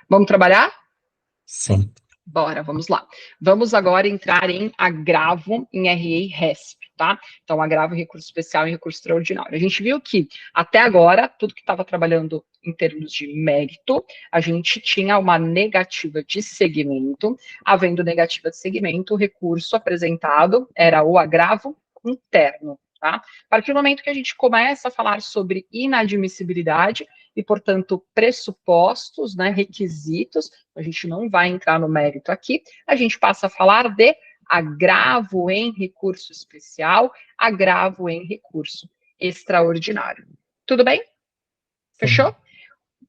Vamos trabalhar? Sim. Bora, vamos lá. Vamos agora entrar em agravo em RE e RESP, tá? Então, agravo em recurso especial e recurso extraordinário. A gente viu que, até agora, tudo que estava trabalhando em termos de mérito, a gente tinha uma negativa de segmento. Havendo negativa de segmento, o recurso apresentado era o agravo interno, tá? A partir do momento que a gente começa a falar sobre inadmissibilidade, e, portanto, pressupostos, né, requisitos, a gente não vai entrar no mérito aqui, a gente passa a falar de agravo em recurso especial, agravo em recurso extraordinário. Tudo bem? Fechou?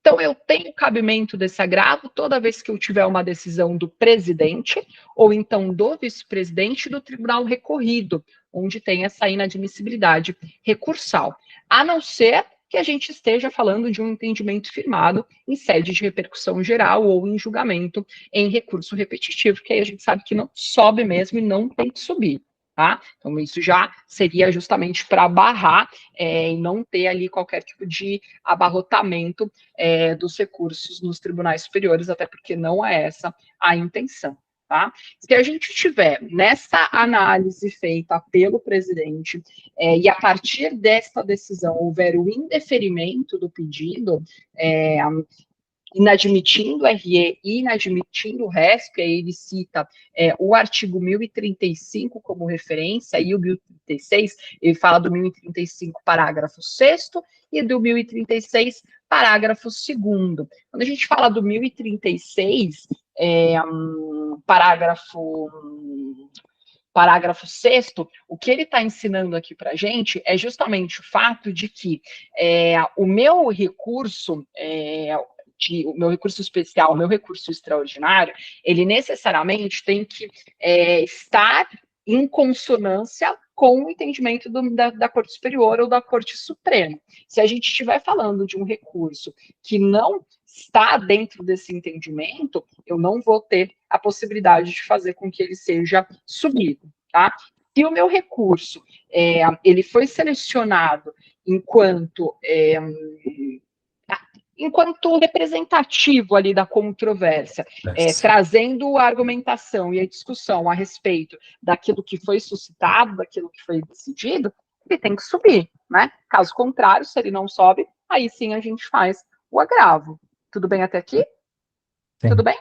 Então, eu tenho cabimento desse agravo toda vez que eu tiver uma decisão do presidente ou então do vice-presidente do tribunal recorrido, onde tem essa inadmissibilidade recursal, a não ser que a gente esteja falando de um entendimento firmado em sede de repercussão geral ou em julgamento em recurso repetitivo, que aí a gente sabe que não sobe mesmo e não tem que subir. Tá? Então, isso já seria justamente para barrar e não ter ali qualquer tipo de abarrotamento dos recursos nos tribunais superiores, até porque não é essa a intenção. Tá? Se a gente tiver nessa análise feita pelo presidente e a partir desta decisão houver o indeferimento do pedido, inadmitindo o RE e inadmitindo o RESP, aí ele cita o artigo 1035 como referência, e o 1036, ele fala do 1035, parágrafo 6º, e do 1036, parágrafo 2º. Quando a gente fala do 1036, parágrafo 6º, o que ele está ensinando aqui para a gente é justamente o fato de que o meu recurso, o meu recurso especial, o meu recurso extraordinário, ele necessariamente tem que estar em consonância com o entendimento da Corte Superior ou da Corte Suprema. Se a gente estiver falando de um recurso que não está dentro desse entendimento, eu não vou ter a possibilidade de fazer com que ele seja subido, tá? Se o meu recurso ele foi selecionado enquanto representativo ali da controvérsia, trazendo a argumentação e a discussão a respeito daquilo que foi suscitado, daquilo que foi decidido, ele tem que subir, né? Caso contrário, se ele não sobe, aí sim a gente faz o agravo. Tudo bem até aqui? Sim. Tudo bem?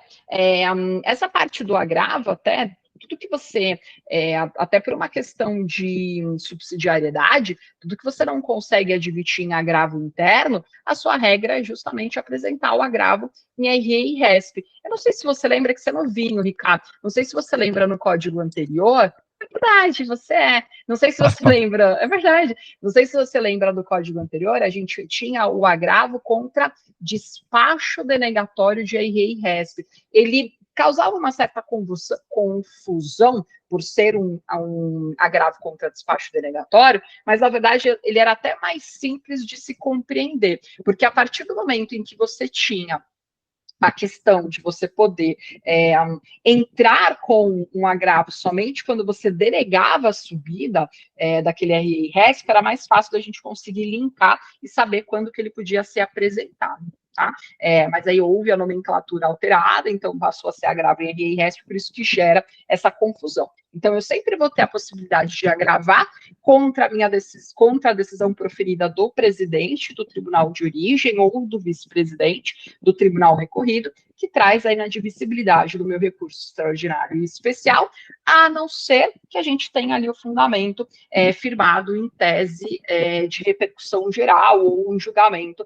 Essa parte do agravo, até, tudo que você, até por uma questão de subsidiariedade, tudo que você não consegue admitir em agravo interno, a sua regra é justamente apresentar o agravo em RE e RESP. Eu não sei se você lembra que você é novinho, Ricardo, não sei se você lembra no código anterior, é verdade, você é. Não sei se você lembra, é verdade. Não sei se você lembra do código anterior, a gente tinha o agravo contra despacho denegatório de RE e RESP. Ele causava uma certa confusão por ser um agravo contra despacho denegatório, mas, na verdade, ele era até mais simples de se compreender, porque a partir do momento em que você tinha a questão de você poder entrar com um agravo somente quando você denegava a subida daquele RE e RESP, era mais fácil da gente conseguir linkar e saber quando que ele podia ser apresentado. Tá? Mas aí houve a nomenclatura alterada, então passou a ser agravo em RE e RESP, por isso que gera essa confusão. Então, eu sempre vou ter a possibilidade de agravar contra a decisão proferida do presidente do tribunal de origem ou do vice-presidente do tribunal recorrido, que traz a inadmissibilidade do meu recurso extraordinário e especial, a não ser que a gente tenha ali o fundamento firmado em tese de repercussão geral ou em julgamento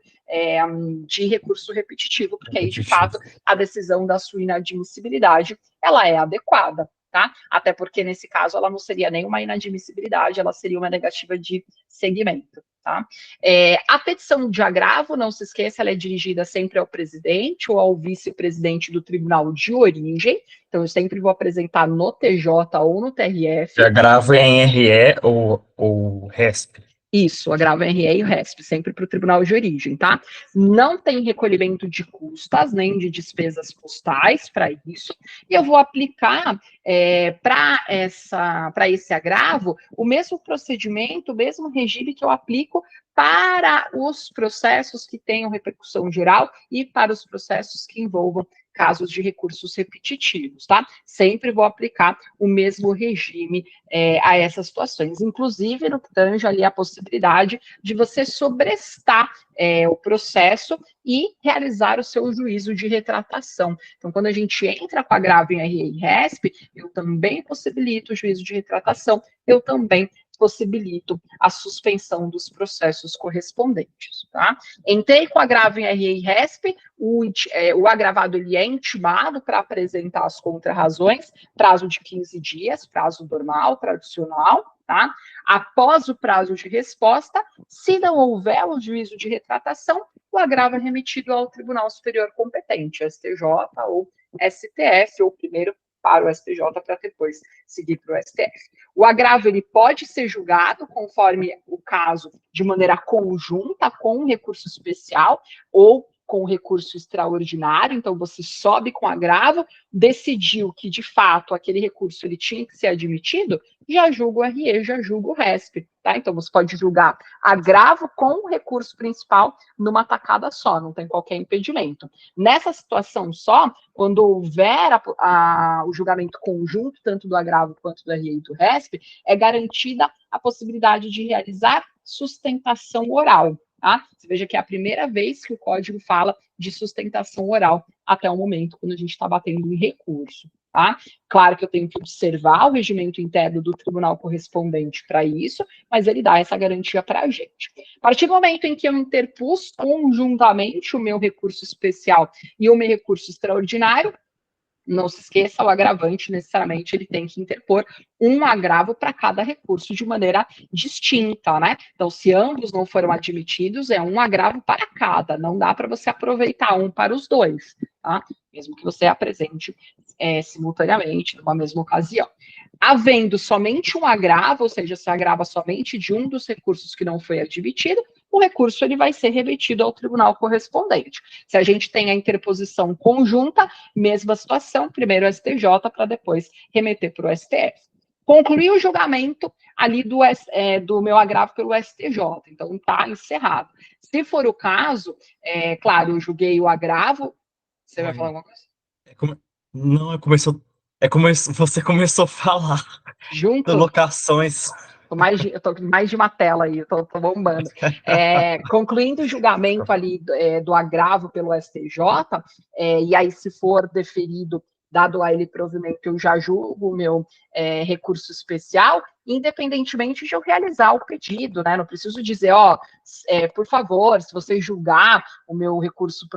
de recurso repetitivo, porque aí, de fato, a decisão da sua inadmissibilidade, ela é adequada. Tá? Até porque, nesse caso, ela não seria nenhuma inadmissibilidade, ela seria uma negativa de segmento. Tá? A petição de agravo, não se esqueça, ela é dirigida sempre ao presidente ou ao vice-presidente do tribunal de origem, então eu sempre vou apresentar no TJ ou no TRF. De agravo em RE ou RESP? Isso, agravo em RE e o RESP, sempre para o tribunal de origem, tá? Não tem recolhimento de custas, nem de despesas postais para isso, e eu vou aplicar para esse agravo o mesmo procedimento, o mesmo regime que eu aplico para os processos que tenham repercussão geral e para os processos que envolvam casos de recursos repetitivos, tá? Sempre vou aplicar o mesmo regime a essas situações, inclusive no que tange ali a possibilidade de você sobrestar o processo e realizar o seu juízo de retratação. Então, quando a gente entra com agravo em RE e RESP, eu também possibilito o juízo de retratação, eu também possibilito a suspensão dos processos correspondentes, tá? Entrei com agravo em RE e RESP, o agravado ele é intimado para apresentar as contrarrazões, prazo de 15 dias, prazo normal, tradicional, tá? Após o prazo de resposta, se não houver o juízo de retratação, o agravo é remetido ao Tribunal Superior competente, STJ ou STF, ou primeiro para o STJ para depois seguir para o STF. O agravo ele pode ser julgado, conforme o caso, de maneira conjunta, com um recurso especial ou com recurso extraordinário. Então, você sobe com agravo, decidiu que, de fato, aquele recurso ele tinha que ser admitido, já julga o RE, já julga o RESP, tá? Então, você pode julgar agravo com o recurso principal numa tacada só, não tem qualquer impedimento. Nessa situação só, quando houver o julgamento conjunto, tanto do agravo quanto do RE e do RESP, é garantida a possibilidade de realizar sustentação oral. Tá? Você veja que é a primeira vez que o código fala de sustentação oral até o momento, quando a gente está batendo em recurso. Tá? Claro que eu tenho que observar o regimento interno do tribunal correspondente para isso, mas ele dá essa garantia para a gente. A partir do momento em que eu interpus conjuntamente o meu recurso especial e o meu recurso extraordinário, não se esqueça, o agravante necessariamente ele tem que interpor um agravo para cada recurso de maneira distinta, né? Então, se ambos não foram admitidos, é um agravo para cada, não dá para você aproveitar um para os dois, tá? Mesmo que você apresente simultaneamente, numa mesma ocasião. Havendo somente um agravo, ou seja, se agrava somente de um dos recursos que não foi admitido, o recurso ele vai ser remetido ao tribunal correspondente. Se a gente tem a interposição conjunta, mesma situação, primeiro o STJ para depois remeter para o STF. Concluí o julgamento ali do meu agravo pelo STJ, então está encerrado. Se for o caso, claro, eu julguei o agravo. Você vai falar alguma coisa? Não, você começou a falar. Junto? Locações. Eu tô com mais de uma tela aí, tô bombando. Concluindo o julgamento ali do agravo pelo STJ, e aí se for deferido, dado lá ele provimento, eu já julgo o meu recurso especial, independentemente de eu realizar o pedido, né? Não preciso dizer, por favor, se você julgar o meu recurso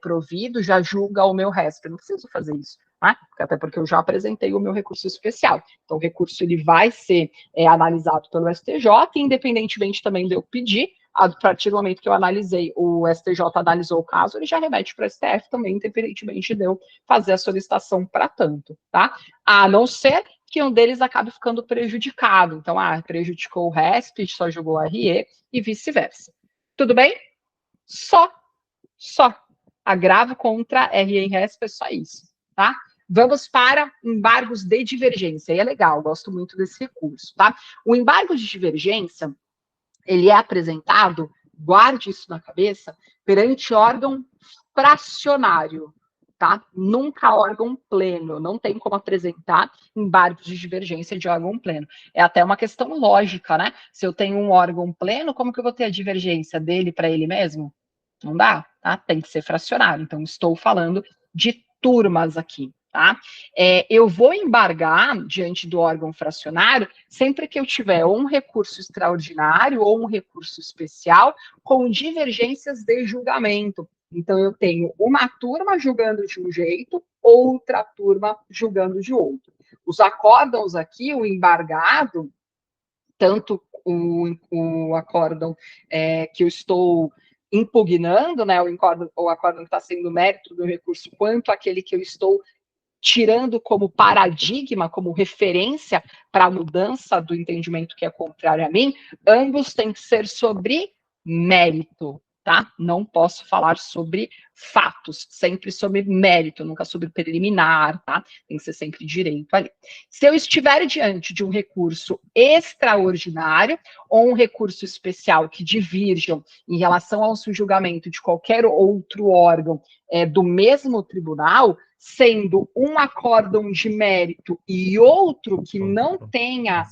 provido, já julga o meu RESP. Não preciso fazer isso. Né? Até porque eu já apresentei o meu recurso especial. Então, o recurso ele vai ser analisado pelo STJ, independentemente também de eu pedir, a partir do momento que eu analisei, o STJ analisou o caso, ele já remete para o STF também, independentemente de eu fazer a solicitação para tanto, tá? A não ser que um deles acabe ficando prejudicado. Então, prejudicou o RESP, só julgou o RE e vice-versa. Tudo bem? Só. Agravo contra RE e RESP é só isso, tá? Vamos para embargos de divergência. E é legal, gosto muito desse recurso, tá? O embargo de divergência, ele é apresentado, guarde isso na cabeça, perante órgão fracionário, tá? Nunca órgão pleno, não tem como apresentar embargos de divergência de órgão pleno. É até uma questão lógica, né? Se eu tenho um órgão pleno, como que eu vou ter a divergência dele para ele mesmo? Não dá, tá? Tem que ser fracionário. Então, estou falando de turmas aqui, tá? Eu vou embargar diante do órgão fracionário sempre que eu tiver ou um recurso extraordinário ou um recurso especial com divergências de julgamento. Então, eu tenho uma turma julgando de um jeito, outra turma julgando de outro. Os acórdãos aqui, o embargado, tanto o acórdão que eu estou impugnando, né, o acórdão que está sendo mérito do recurso, quanto aquele que eu estou tirando como paradigma, como referência para a mudança do entendimento que é contrário a mim, ambos têm que ser sobre mérito, tá? Não posso falar sobre fatos, sempre sobre mérito, nunca sobre preliminar, tá? Tem que ser sempre direito ali. Se eu estiver diante de um recurso extraordinário ou um recurso especial que divirjam em relação ao julgamento de qualquer outro órgão do mesmo tribunal, sendo um acórdão de mérito e outro que não tenha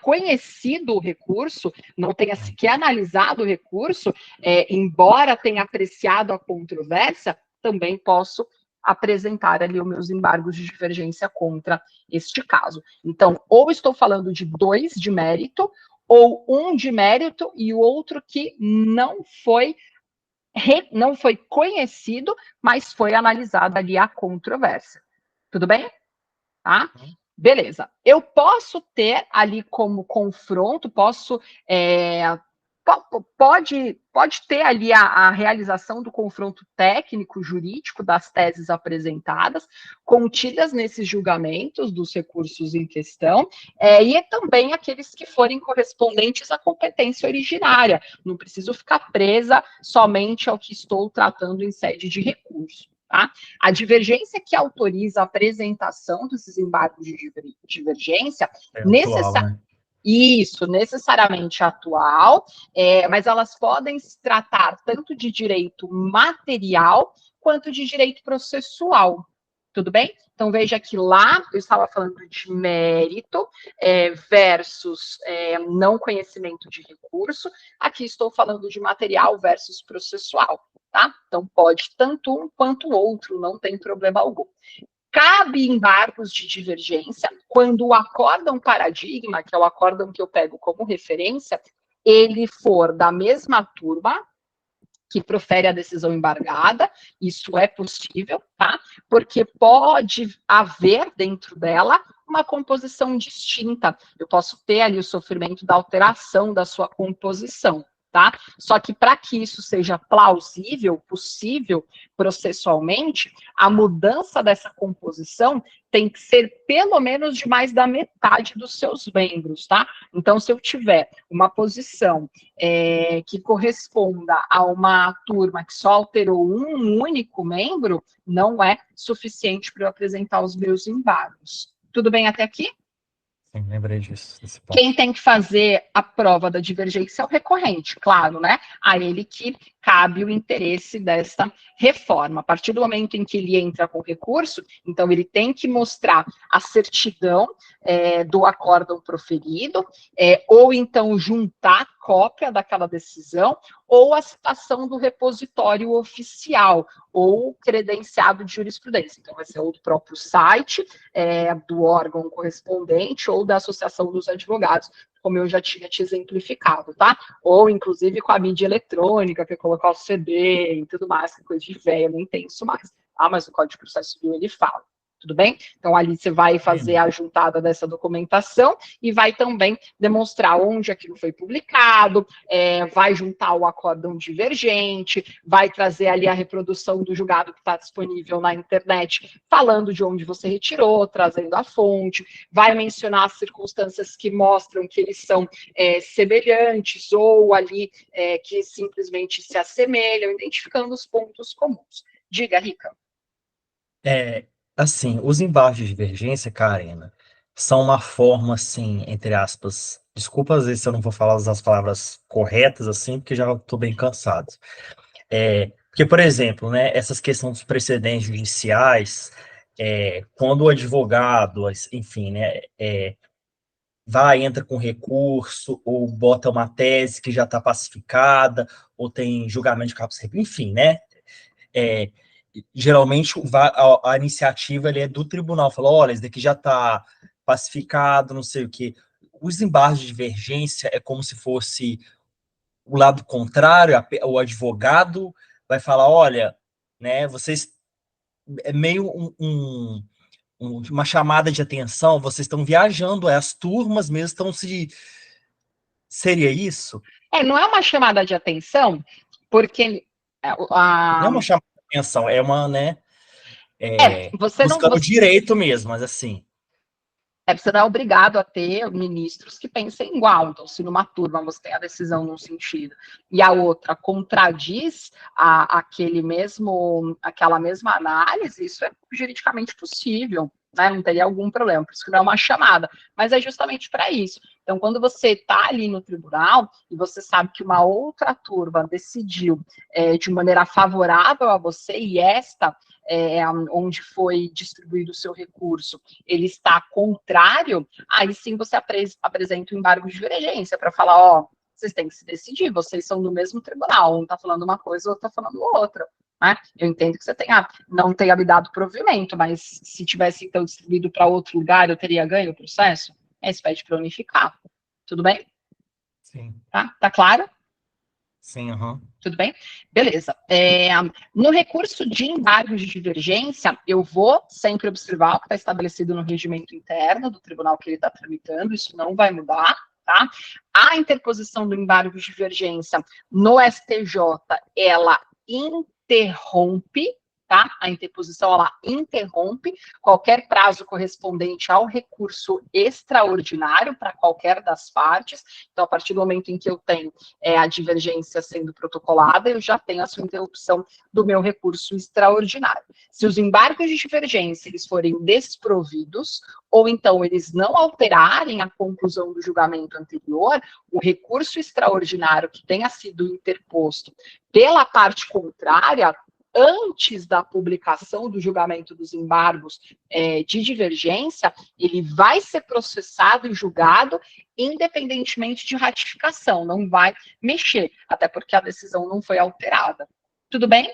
conhecido o recurso, não tenha sequer analisado o recurso, embora tenha apreciado a controvérsia, também posso apresentar ali os meus embargos de divergência contra este caso. Então, ou estou falando de 2 de mérito, ou um de mérito e o outro que não foi conhecido, mas foi analisada ali a controvérsia. Tudo bem? Tá? Beleza. Eu posso ter ali como confronto, pode ter ali a realização do confronto técnico jurídico das teses apresentadas, contidas nesses julgamentos dos recursos em questão, e também aqueles que forem correspondentes à competência originária. Não preciso ficar presa somente ao que estou tratando em sede de recurso. Tá? A divergência que autoriza a apresentação desses embargos de divergência necessariamente atual, mas elas podem se tratar tanto de direito material quanto de direito processual. Tudo bem? Então, veja que lá eu estava falando de mérito versus não conhecimento de recurso. Aqui estou falando de material versus processual. Tá? Então, pode tanto um quanto o outro, não tem problema algum. Cabe embargos de divergência quando o acórdão paradigma, que é o acórdão que eu pego como referência, ele for da mesma turma que profere a decisão embargada, isso é possível, tá? Porque pode haver dentro dela uma composição distinta. Eu posso ter ali o sofrimento da alteração da sua composição. Tá? Só que para que isso seja plausível, possível processualmente, a mudança dessa composição tem que ser pelo menos de mais da metade dos seus membros, tá? Então, se eu tiver uma posição que corresponda a uma turma que só alterou um único membro, não é suficiente para eu apresentar os meus embargos. Tudo bem até aqui? Sim, lembrei disso. Quem tem que fazer a prova da divergência é o recorrente, claro, né? A ele que cabe o interesse desta reforma. A partir do momento em que ele entra com recurso, então ele tem que mostrar a certidão do acórdão proferido, ou então juntar cópia daquela decisão, ou a citação do repositório oficial, ou credenciado de jurisprudência. Então, vai ser o do próprio site, do órgão correspondente, ou da Associação dos Advogados, como eu já tinha te exemplificado, tá? Ou, inclusive, com a mídia eletrônica, que é colocar o CD e tudo mais, que coisa de velho, nem tem isso mais. Ah, mas o Código de Processo Civil, ele fala. Tudo bem? Então, ali você vai fazer a juntada dessa documentação e vai também demonstrar onde aquilo foi publicado, vai juntar o acórdão divergente, vai trazer ali a reprodução do julgado que está disponível na internet, falando de onde você retirou, trazendo a fonte, vai mencionar as circunstâncias que mostram que eles são semelhantes ou ali que simplesmente se assemelham, identificando os pontos comuns. Diga, Rica. Assim, os embargos de divergência, Karina, são uma forma, assim, entre aspas, desculpa às vezes se eu não vou falar as palavras corretas, assim, porque já estou bem cansado. Porque, por exemplo, né, essas questões dos precedentes judiciais, quando o advogado, enfim, né, entra com recurso, ou bota uma tese que já está pacificada, ou tem julgamento de capos, enfim, né, geralmente a iniciativa é do tribunal, fala, olha, isso daqui já está pacificado, não sei o quê. Os embargos de divergência é como se fosse o lado contrário, o advogado vai falar, olha, né, vocês, é meio uma chamada de atenção, vocês estão viajando, as turmas mesmo estão se... Seria isso? Não é uma chamada de atenção, porque Não é uma chamada de atenção, é uma, né, você não... buscando direito mesmo, mas assim... Você não é obrigado a ter ministros que pensem igual. Então, se numa turma você tem a decisão num sentido e a outra contradiz aquela mesma análise, isso é juridicamente possível, né? Não teria algum problema, por isso que não é uma chamada, mas é justamente para isso. Então, quando você está ali no tribunal e você sabe que uma outra turma decidiu de maneira favorável a você e esta onde foi distribuído o seu recurso, ele está contrário, aí sim você apresenta o embargo de divergência para falar, ó, vocês têm que se decidir, vocês são do mesmo tribunal, um está falando uma coisa, o outro está falando outra. Né? Eu entendo que você não tenha me dado provimento, mas se tivesse então distribuído para outro lugar, eu teria ganho o processo? Aí você pede para unificar. Tudo bem? Sim. Tá claro? Sim, aham. Tudo bem? Beleza. No recurso de embargo de divergência, eu vou sempre observar o que está estabelecido no regimento interno do tribunal que ele está tramitando, isso não vai mudar, tá? A interposição do embargo de divergência no STJ, ela interrompe, tá? A interposição, ela interrompe qualquer prazo correspondente ao recurso extraordinário para qualquer das partes. Então, a partir do momento em que eu tenho a divergência sendo protocolada, eu já tenho a sua interrupção do meu recurso extraordinário. Se os embargos de divergência eles forem desprovidos, ou então eles não alterarem a conclusão do julgamento anterior, o recurso extraordinário que tenha sido interposto pela parte contrária, antes da publicação do julgamento dos embargos de divergência, ele vai ser processado e julgado independentemente de ratificação, não vai mexer, até porque a decisão não foi alterada. Tudo bem?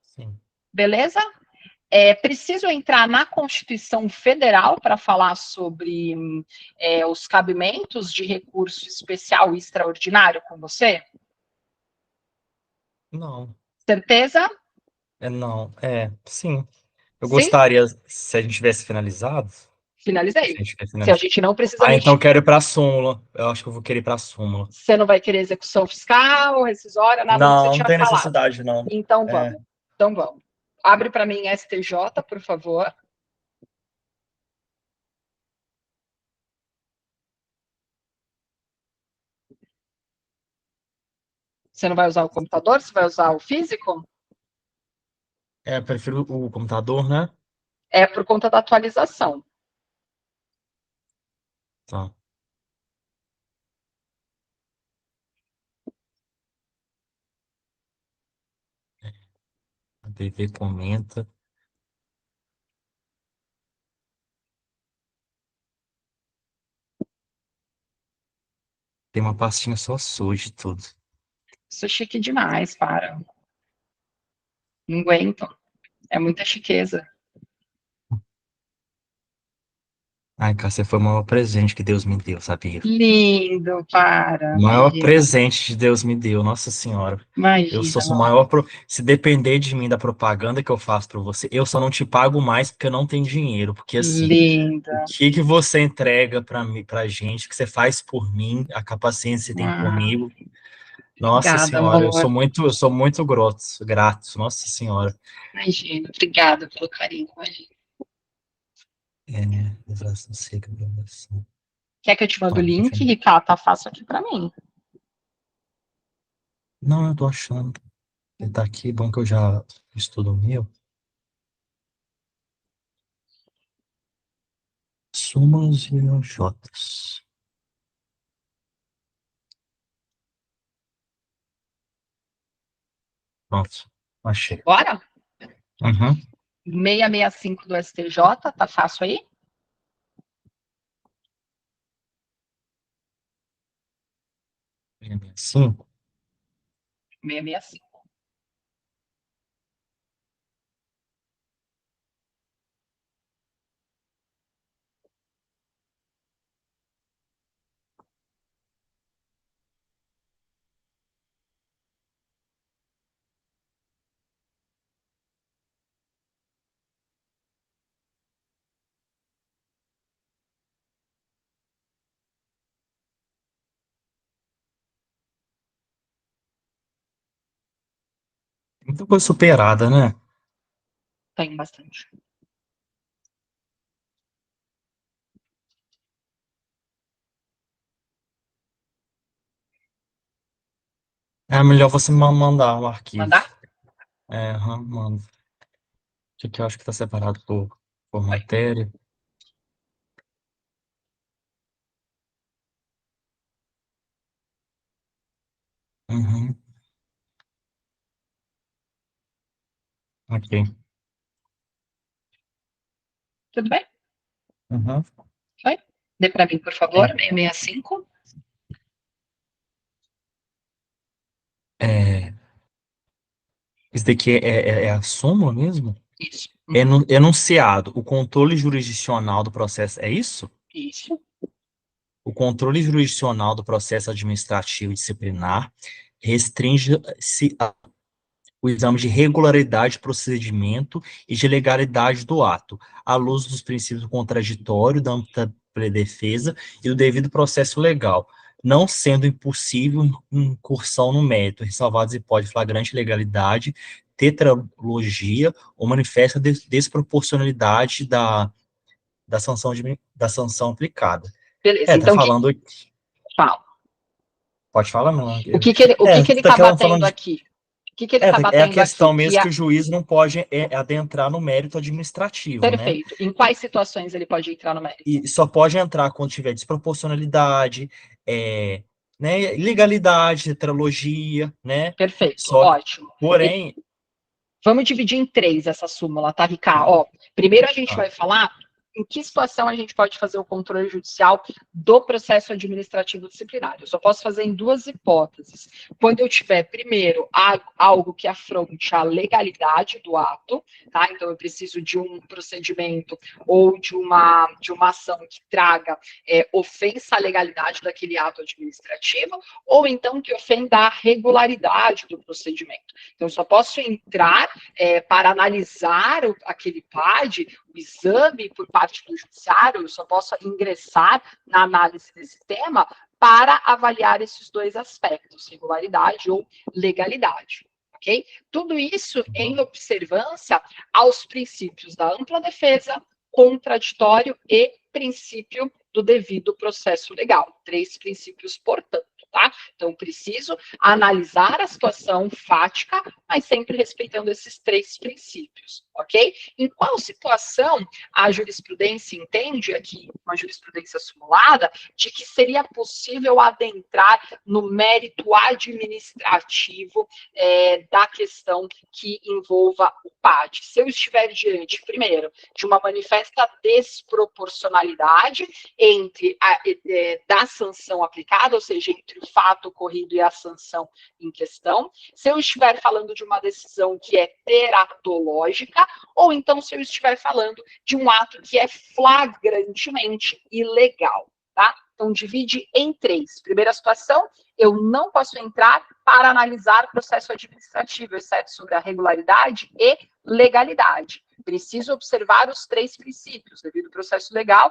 Sim. Beleza? Preciso entrar na Constituição Federal para falar sobre os cabimentos de recurso especial e extraordinário com você? Não. Certeza? Não. Sim. Eu Sim? gostaria, se a gente tivesse finalizado. Se Finalizei. a gente quer Se a finalizar. gente não precisa Ah, então eu emitir, quero ir pra súmula. Eu acho que eu vou querer ir pra súmula. você não vai querer execução fiscal, rescisória, nada do que você Não, não tinha tem falado. necessidade, não. Então É, vamos. Então vamos. Abre para mim STJ, por favor. Você não vai usar o computador? Você vai usar o físico? eu prefiro o computador, né? É por conta da atualização. Tá. A TV comenta. Tem uma pastinha só suja e tudo. Isso é chique demais, para. Não aguento. É muita chiqueza. Ai, cara, você foi o maior presente que Deus me deu, sabia? Lindo, para. O maior Imagina. presente que Deus me deu, Nossa Senhora. Eu sou Imagina, o nossa. maior. Se depender de mim da propaganda que eu faço pra você, eu só não te pago mais porque eu não tenho dinheiro. Porque assim, o Linda. que você entrega pra mim, pra gente, o que você faz por mim, a capacidade que você tem Ah, comigo. Nossa obrigada, Senhora, amor. eu sou muito grato, Nossa Senhora. Imagina. Obrigada pelo carinho. Imagina. Exato, sei que eu Quer que eu te mande o Tá, link, Ricardo? Tá fácil aqui para mim. não, eu tô achando. Ele tá aqui, bom que eu já estudo o meu. Súmulas e jotas. Pronto, achei. Bora? Uhum. 665 do STJ, tá fácil aí? Sim. 665. Muita coisa superada, né? Tem bastante. É melhor você mandar o arquivo. Mandar? Mano. Isso aqui eu acho que está separado por Oi. matéria. Uhum. Ok. Tudo bem? Uhum. Oi? Dê para mim, por favor, É, 665. é, isso daqui é a súmula mesmo? Isso. Enunciado. O controle jurisdicional do processo. É isso? Isso. O controle jurisdicional do processo administrativo disciplinar restringe-se o exame de regularidade do procedimento e de legalidade do ato, à luz dos princípios do contraditório, da ampla defesa e do devido processo legal, não sendo impossível incursão no mérito, ressalvadas hipóteses de flagrante ilegalidade, tetralogia ou manifesta desproporcionalidade da sanção aplicada. Beleza. Tá Então, falando aqui. fala. Pode falar, não. O que que ele Tá está querendo falando batendo de. aqui? O que que ele está É a batendo aqui? questão mesmo que o juiz não pode adentrar no mérito administrativo, né? Perfeito. Em quais situações ele pode entrar no mérito? E só pode entrar quando tiver desproporcionalidade, né, ilegalidade, tetralogia, né? Perfeito. Só, Ótimo. porém, Vamos dividir em três essa súmula, tá, Ricardo? Ó, primeiro a gente ah, vai falar em que situação a gente pode fazer o controle judicial do processo administrativo disciplinar. Eu só posso fazer em duas hipóteses. Quando eu tiver, primeiro, algo que afronte a legalidade do ato, tá? Então, eu preciso de um procedimento ou de uma ação que traga ofensa à legalidade daquele ato administrativo, ou então que ofenda a regularidade do procedimento. Então, eu só posso entrar para analisar aquele PAD, o exame por parte do judiciário, eu só posso ingressar na análise desse tema para avaliar esses dois aspectos, regularidade ou legalidade. Ok? Tudo isso em observância aos princípios da ampla defesa, contraditório e princípio do devido processo legal. Três princípios, portanto. Tá? Então, preciso analisar a situação fática, mas sempre respeitando esses três princípios, ok? Em qual situação a jurisprudência entende, aqui, uma jurisprudência simulada, de que seria possível adentrar no mérito administrativo da questão que envolva o PAD? Se eu estiver diante, primeiro, de uma manifesta desproporcionalidade entre da sanção aplicada, ou seja, entre o fato ocorrido e a sanção em questão, se eu estiver falando de uma decisão que é teratológica, ou então se eu estiver falando de um ato que é flagrantemente ilegal, tá? Então, divide em três. Primeira situação, eu não posso entrar para analisar processo administrativo, exceto sobre a regularidade e legalidade. Preciso observar os três princípios, devido processo legal,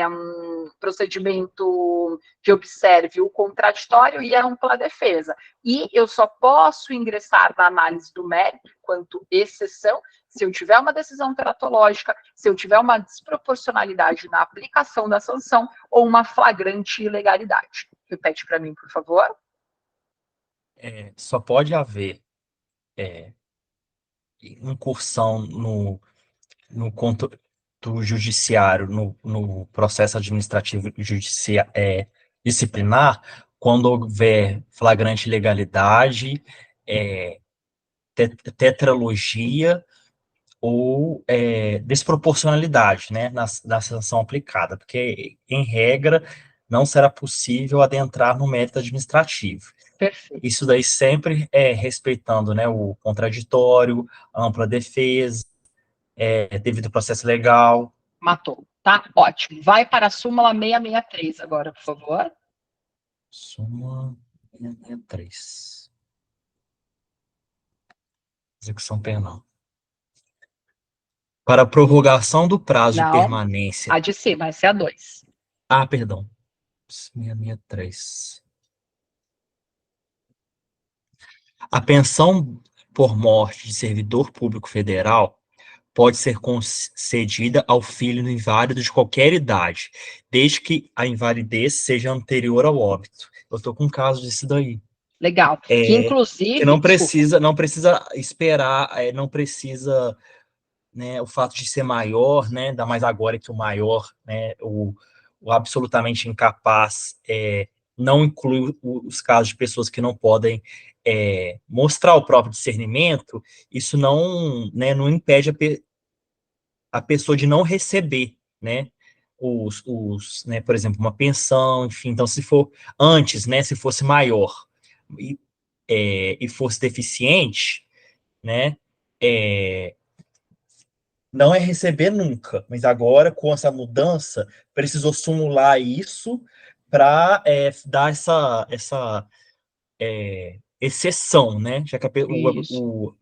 um procedimento que observe o contraditório e a ampla defesa. E eu só posso ingressar na análise do mérito, quanto exceção, se eu tiver uma decisão teratológica, se eu tiver uma desproporcionalidade na aplicação da sanção ou uma flagrante ilegalidade. Repete para mim, por favor. só pode haver incursão no controle do judiciário, no processo administrativo disciplinar, quando houver flagrante ilegalidade, é, tetralogia ou desproporcionalidade, né, na sanção aplicada, porque, em regra, não será possível adentrar no mérito administrativo. Perfeito. Isso daí sempre respeitando, né, o contraditório, ampla defesa, devido processo legal. Matou. Tá? Ótimo. Vai para a súmula 663 agora, por favor. Súmula 663. Execução penal. Para prorrogação do prazo de Não, permanência. a de cima, essa é a 2. Perdão. 663. A pensão por morte de servidor público federal pode ser concedida ao filho inválido de qualquer idade, desde que a invalidez seja anterior ao óbito. Eu estou com um caso disso daí. Legal. Que Que inclusive, não desculpa, precisa, não precisa esperar, não precisa, né, o fato de ser maior, né, ainda mais agora que o maior, né, o absolutamente incapaz, não inclui os casos de pessoas que não podem mostrar o próprio discernimento. Isso não, né, não impede a pessoa de não receber, né, né, por exemplo, uma pensão, enfim. Então, se for antes, né, se fosse maior e, e fosse deficiente, né, é, não é receber nunca, mas agora, com essa mudança, precisou simular isso para dar essa exceção, né? Já que, isso,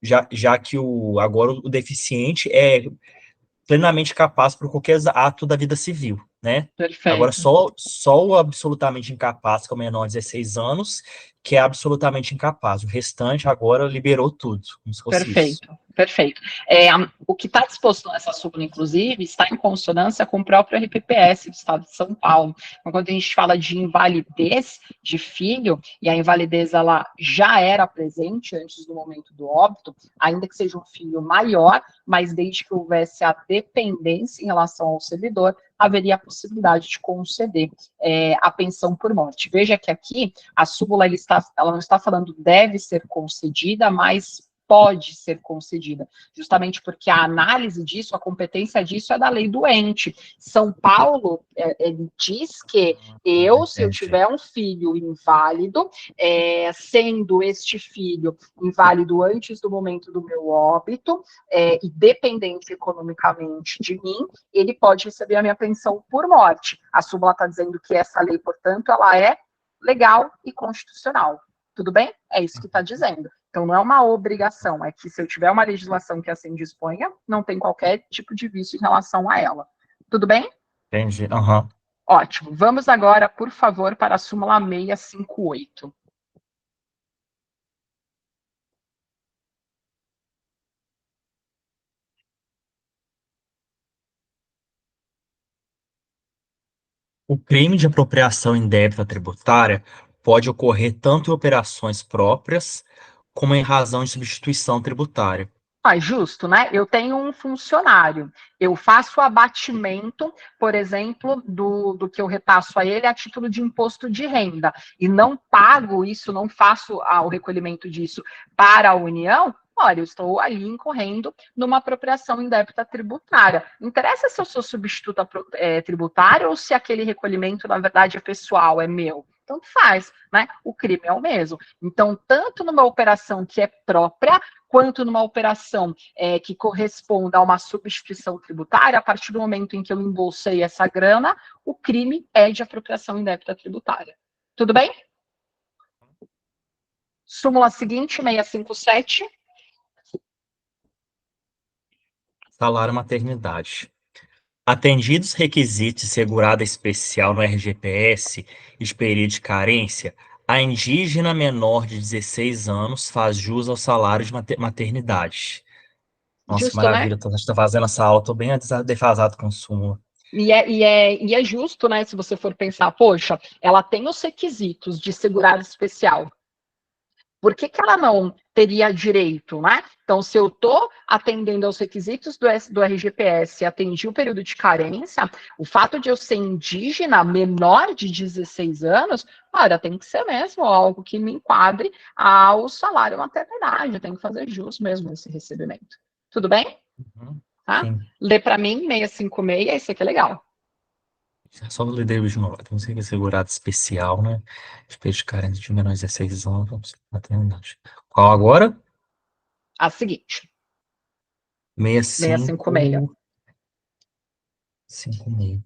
já que agora o deficiente é plenamente capaz por qualquer ato da vida civil, né? Agora, perfeito. só o absolutamente incapaz, que é o menor de 16 anos, que é absolutamente incapaz. O restante agora liberou tudo, como se fosse isso. Perfeito, perfeito. O que está disposto nessa súmula, inclusive, está em consonância com o próprio RPPS do Estado de São Paulo. Então, quando a gente fala de invalidez de filho, e a invalidez ela já era presente antes do momento do óbito, ainda que seja um filho maior, mas desde que houvesse a dependência em relação ao servidor, haveria a possibilidade de conceder a pensão por morte. Veja que aqui a súmula ela não está falando deve ser concedida, mas pode ser concedida, justamente porque a análise disso, a competência disso é da lei do ente. São Paulo diz que se eu Entendi. tiver um filho inválido, sendo este filho inválido antes do momento do meu óbito e dependente economicamente de mim, ele pode receber a minha pensão por morte. A súmula está dizendo que essa lei, portanto, ela é legal e constitucional. Tudo bem? É isso que está dizendo. Então, não é uma obrigação, é que se eu tiver uma legislação que assim disponha, não tem qualquer tipo de vício em relação a ela. Tudo bem? Entendi. Aham. Ótimo. Vamos agora, por favor, para a súmula 658. O crime de apropriação indébita tributária pode ocorrer tanto em operações próprias, como em razão de substituição tributária. Ah, justo, né? Eu tenho um funcionário, eu faço o abatimento, por exemplo, do que eu repasso a ele a título de imposto de renda, e não pago isso, não faço o recolhimento disso para a União. Olha, eu estou ali incorrendo numa apropriação indébita tributária. Não interessa se eu sou substituta tributária ou se aquele recolhimento, na verdade, é pessoal, é meu. Tanto faz, né? O crime é o mesmo. Então, tanto numa operação que é própria, quanto numa operação que corresponda a uma substituição tributária, a partir do momento em que eu embolsei essa grana, o crime é de apropriação indébita tributária. Tudo bem? Súmula seguinte, 657. Salário maternidade. Atendidos os requisitos de segurada especial no RGPS e de período de carência, a indígena menor de 16 anos faz jus ao salário de maternidade. Nossa, que Justo, né? maravilha. A gente está fazendo essa aula, estou bem defasado com o sumo. E é justo, né? Se você for pensar, poxa, ela tem os requisitos de segurado especial. Por que, que ela não teria direito, né? Então, se eu estou atendendo aos requisitos do RGPS e atendi o período de carência, o fato de eu ser indígena, menor de 16 anos, olha, tem que ser mesmo algo que me enquadre ao salário maternidade, eu tenho que fazer jus mesmo esse recebimento. Tudo bem? Uhum. Tá? Sim. Lê para mim, 656, esse aqui é legal. Só o líder de novo. Tem um segurado especial, né? Despejo de carência de menores de 16 anos, vamos maternidade. Qual agora? A seguinte, 656. 6556.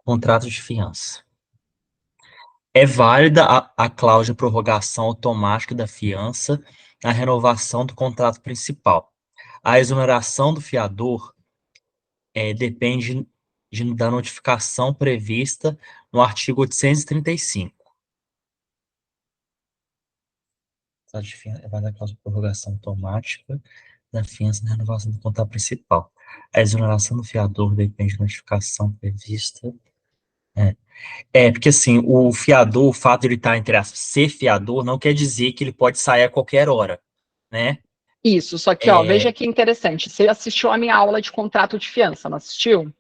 Contrato de fiança. É válida a cláusula de prorrogação automática da fiança na renovação do contrato principal. A exoneração do fiador depende da notificação prevista no artigo 835. É válida a cláusula de prorrogação automática da fiança na renovação do contrato principal. A exoneração do fiador depende da notificação prevista. É. Porque assim, o fiador, o fato de ele estar, entre aspas, ser fiador, não quer dizer que ele pode sair a qualquer hora, né? Isso, só que, ó, veja É, que interessante. Você assistiu a minha aula de contrato de fiança, não assistiu?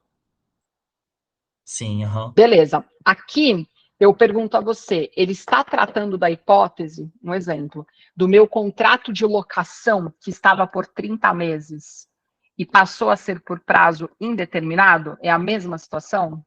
sim, aham. Beleza. Aqui eu pergunto a você, ele está tratando da hipótese, um exemplo, do meu contrato de locação que estava por 30 meses e passou a ser por prazo indeterminado? É a mesma situação?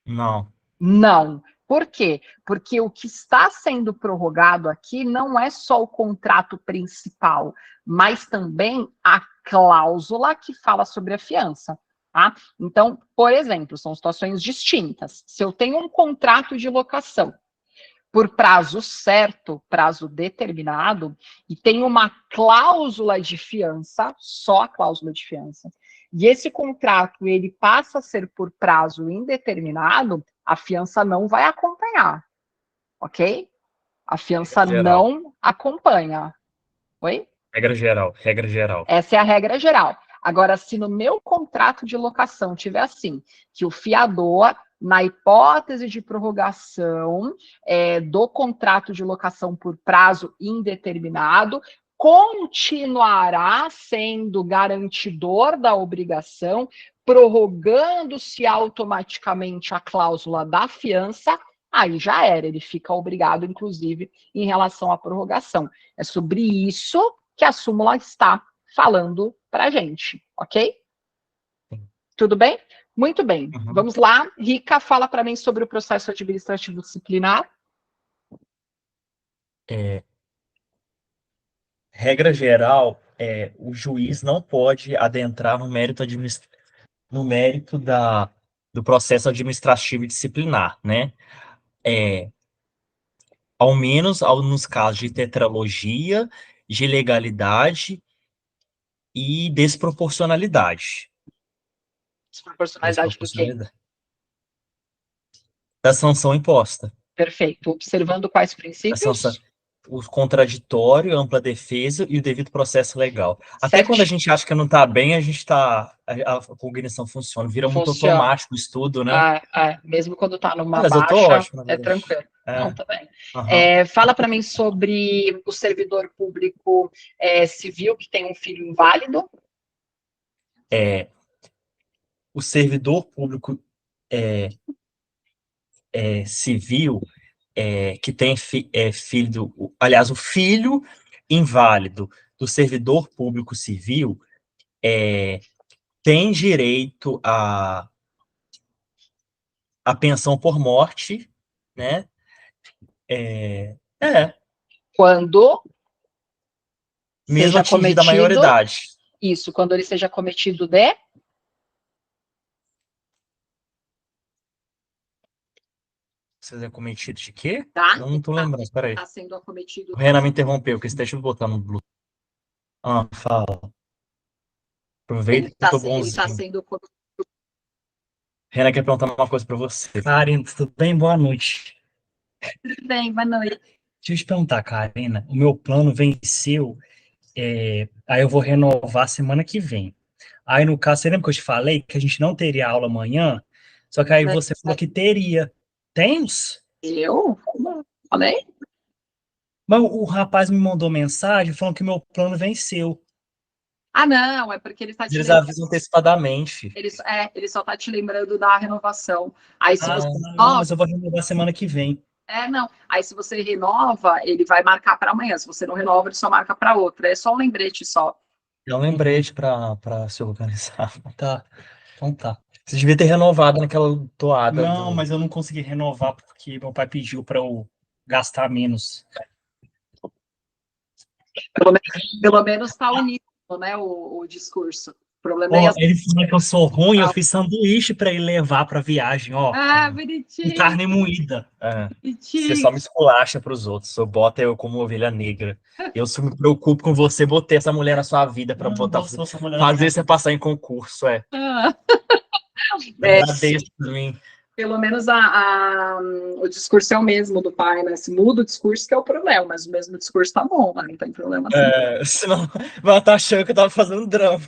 Não, Não. Por quê? Porque o que está sendo prorrogado aqui não é só o contrato principal, mas também a cláusula que fala sobre a fiança. Tá? Então, por exemplo, são situações distintas. Se eu tenho um contrato de locação por prazo certo, prazo determinado, e tem uma cláusula de fiança, só a cláusula de fiança, e esse contrato ele passa a ser por prazo indeterminado, a fiança não vai acompanhar, ok? A fiança geral. não acompanha. Oi? Regra geral, regra geral. Essa é a regra geral. Agora, se no meu contrato de locação tiver assim, que o fiador, na hipótese de prorrogação do contrato de locação por prazo indeterminado, continuará sendo garantidor da obrigação, prorrogando-se automaticamente a cláusula da fiança, aí já era, ele fica obrigado, inclusive, em relação à prorrogação. É sobre isso que a súmula está falando para a gente, ok? Sim. Tudo bem? Muito bem. Uhum. Vamos lá. Rica, fala para mim sobre o processo administrativo disciplinar. É, regra geral, o juiz não pode adentrar no mérito do processo administrativo e disciplinar, né? É, ao menos nos casos de tetralogia, de legalidade e desproporcionalidade. Desproporcionalidade do quê? Desproporcionalidade da sanção imposta. Perfeito. Observando quais A sanção, princípios? o contraditório, ampla defesa e o devido processo legal. Até quando a Certo. gente acha que não está bem, a cognição funciona, vira muito Funciona. automático o estudo, né? Mesmo quando está numa Mas eu tô baixa, ótimo, na é verdade. tranquilo. Não, É, tá bem. aham. Fala para mim sobre o servidor público civil que tem um filho inválido. É, o servidor público é, civil que tem filho, aliás, o filho inválido do servidor público civil tem direito à pensão por morte, né? É, é, Quando mesmo seja atingida a cometido maioridade. isso, quando ele seja cometido de Você é cometido de quê? tá? Eu não tô lembrando, espera aí. Está sendo acometido O Renan me interrompeu, que deixa eu botar no Bluetooth. Ah, fala. Aproveita que eu tô ele tá bonzinho. sendo Renan quer perguntar uma coisa pra você. Karina, tudo bem? Boa noite. bem, boa noite. Deixa eu te perguntar, Karina. O meu plano venceu, aí eu vou renovar semana que vem. Aí, no caso, você lembra que eu te falei que a gente não teria aula amanhã? Só que aí você falou que teria. Temos? Eu falei? Mas o rapaz me mandou mensagem falando que meu plano venceu. Ah, não, é porque ele está te Eles lembrando. avisam antecipadamente. Ele só está te lembrando da renovação. Aí se Ah, você não, renova, mas eu vou renovar semana que vem. não. Aí se você renova, ele vai marcar para amanhã. Se você não renova, ele só marca para outra. É só um lembrete só. É um lembrete para se organizar. Tá, então tá. Você devia ter renovado naquela toada. Não, mas eu não consegui renovar porque meu pai pediu para eu gastar menos. Pelo menos está uníssono, né, o discurso. O problema é Ó, as. ele falou que eu sou ruim, eu fiz sanduíche para ele levar para viagem, ó, Ah, com bonitinho, carne moída. Você bonitinho. só me esculacha para os outros, só bota eu como ovelha negra. Eu só me preocupo com você, botei essa mulher na sua vida para botar, fazer você passar em concurso, Ah, Agradeço por mim. pelo menos o discurso é o mesmo do pai, né? Se muda o discurso que é o problema, mas o mesmo discurso tá bom, né? Não tem problema assim. Senão vai estar achando que eu tava fazendo drama.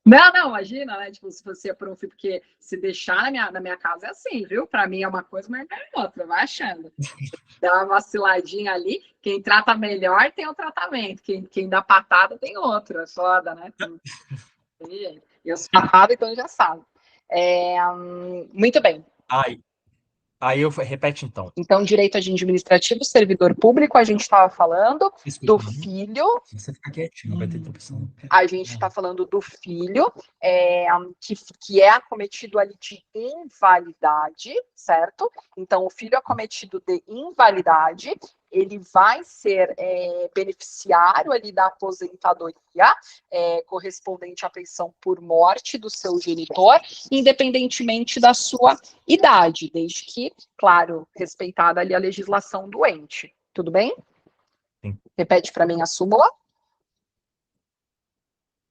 Não, não, imagina, né? Tipo, se você é por um filho, porque se deixar na minha casa é assim, viu? Para mim é uma coisa, mas é outra, vai achando. Dá uma vaciladinha ali, quem trata melhor tem o tratamento, quem dá patada tem outro, é foda, né? Eu sou patada, então já sabe. Muito bem. Aí eu repete então. Então, direito administrativo, servidor público, a gente estava falando do Escutando. filho. Você fica quietinho, não vai ter interrupção. A gente está falando do filho, que é acometido ali de invalidade, certo? Então, o filho acometido de invalidade, ele vai ser beneficiário ali da aposentadoria correspondente à pensão por morte do seu genitor, independentemente da sua idade, desde que, claro, respeitada ali a legislação do ente. Tudo bem? Sim. Repete para mim a súmula.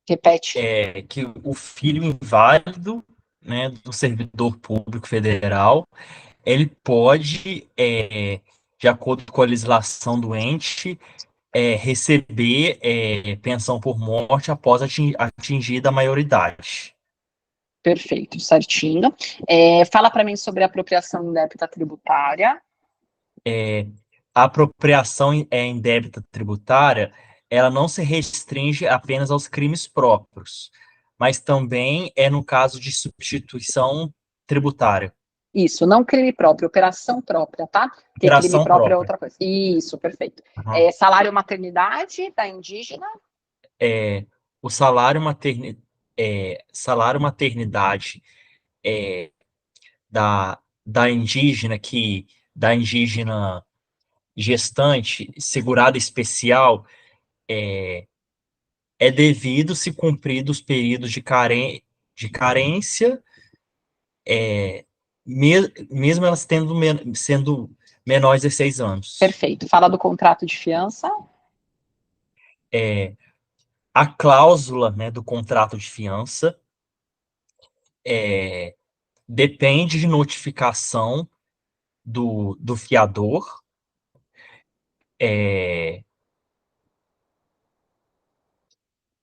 Repete. Que o filho inválido, né, do servidor público federal, ele pode, de acordo com a legislação do ente, receber pensão por morte após atingida a maioridade. Perfeito, certinho. Fala para mim sobre a apropriação indébita tributária. A apropriação indébita tributária, ela não se restringe apenas aos crimes próprios, mas também no caso de substituição tributária. Isso, não crime próprio, operação própria, tá? Porque crime Operação próprio é própria. outra coisa. Isso, perfeito. Uhum. Salário maternidade da indígena. O salário maternidade da indígena da indígena gestante, segurada especial, é devido se cumpridos os períodos de carência, mesmo elas sendo menores de 6 anos. Perfeito. Fala do contrato de fiança. A cláusula, né, do contrato de fiança depende de notificação do fiador,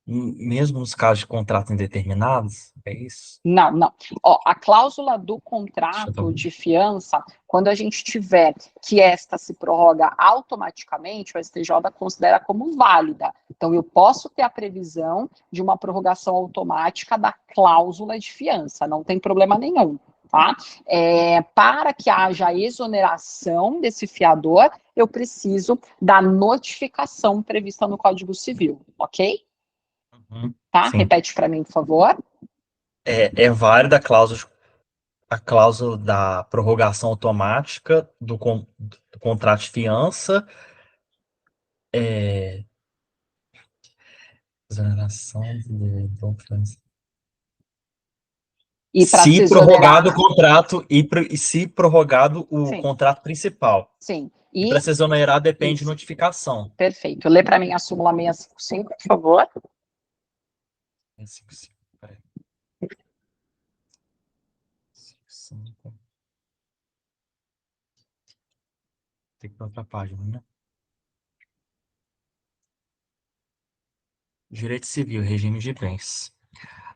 mesmo nos casos de contrato indeterminados, é isso? Não, não. Ó, a cláusula do contrato de fiança, quando a gente tiver que esta se prorroga automaticamente, o STJ considera como válida. Então, eu posso ter a previsão de uma prorrogação automática da cláusula de fiança, não tem problema nenhum. Tá? Para que haja exoneração desse fiador, eu preciso da notificação prevista no Código Civil, ok? Tá? Sim. Repete para mim, por favor. É válida a cláusula da prorrogação automática do contrato de fiança, exoneração E para se se exonerar. prorrogado o contrato e se prorrogado o Sim. contrato principal. Sim. E para se exonerar depende de Isso. notificação. Perfeito. Lê para mim a súmula 655, por favor. 655, peraí. 655. Tem que ir para outra página, né? Direito Civil, regime de bens.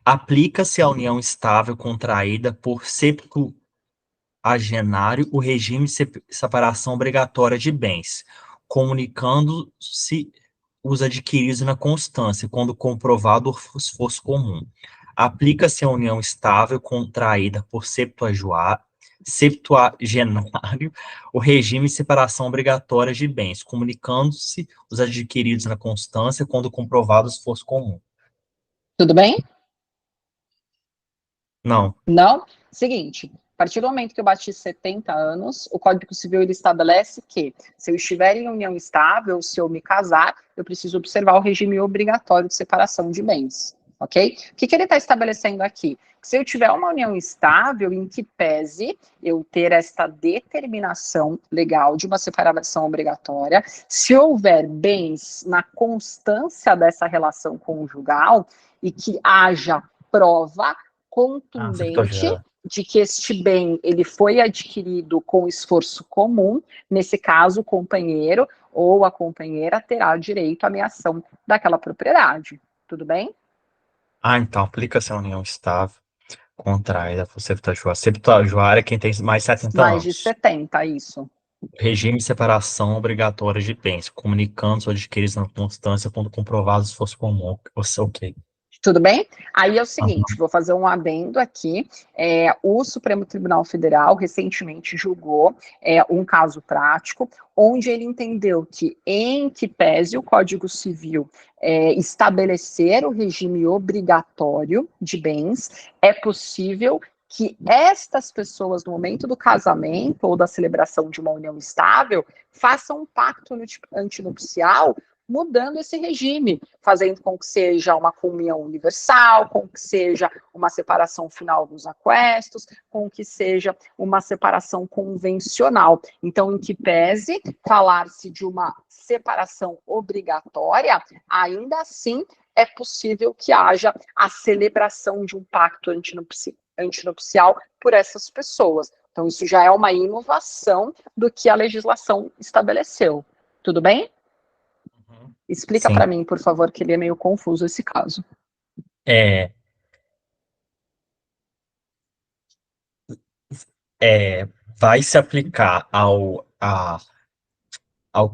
Aplica-se à união estável contraída por septuagenário o regime de separação obrigatória de bens, comunicando-se os adquiridos na constância, quando comprovado o esforço comum. Aplica-se à união estável contraída por septuagenário o regime de separação obrigatória de bens, comunicando-se os adquiridos na constância, quando comprovado o esforço comum. Tudo bem? Não. Não? Seguinte, a partir do momento que eu bati 70 anos, o Código Civil ele estabelece que, se eu estiver em união estável, se eu me casar, eu preciso observar o regime obrigatório de separação de bens, ok? O que ele está estabelecendo aqui? Se eu tiver uma união estável, em que pese eu ter esta determinação legal de uma separação obrigatória, se houver bens na constância dessa relação conjugal e que haja prova contundente de que este bem ele foi adquirido com esforço comum, nesse caso, o companheiro ou a companheira terá direito à meação daquela propriedade. Tudo bem? Ah, então aplica-se a união estável contraída por septuagentária. Septuagentária é quem tem mais de 70 Mais de anos. 70, isso. Regime de separação obrigatória de bens, comunicando ou adquiridos na constância quando comprovado esforço comum. Ok. Tudo bem? Aí é o seguinte, Uhum. vou fazer um adendo aqui. O Supremo Tribunal Federal recentemente julgou um caso prático, onde ele entendeu que, em que pese o Código Civil estabelecer o regime obrigatório de bens, é possível que estas pessoas, no momento do casamento ou da celebração de uma união estável, façam um pacto antinupcial mudando esse regime, fazendo com que seja uma comunhão universal, com que seja uma separação final dos aquestos, com que seja uma separação convencional. Então, em que pese falar-se de uma separação obrigatória, ainda assim é possível que haja a celebração de um pacto antinupcial por essas pessoas. Então, isso já é uma inovação do que a legislação estabeleceu. Tudo bem? Uhum. Explica para Sim. mim, por favor, que ele é meio confuso esse caso. É, é, vai se aplicar ao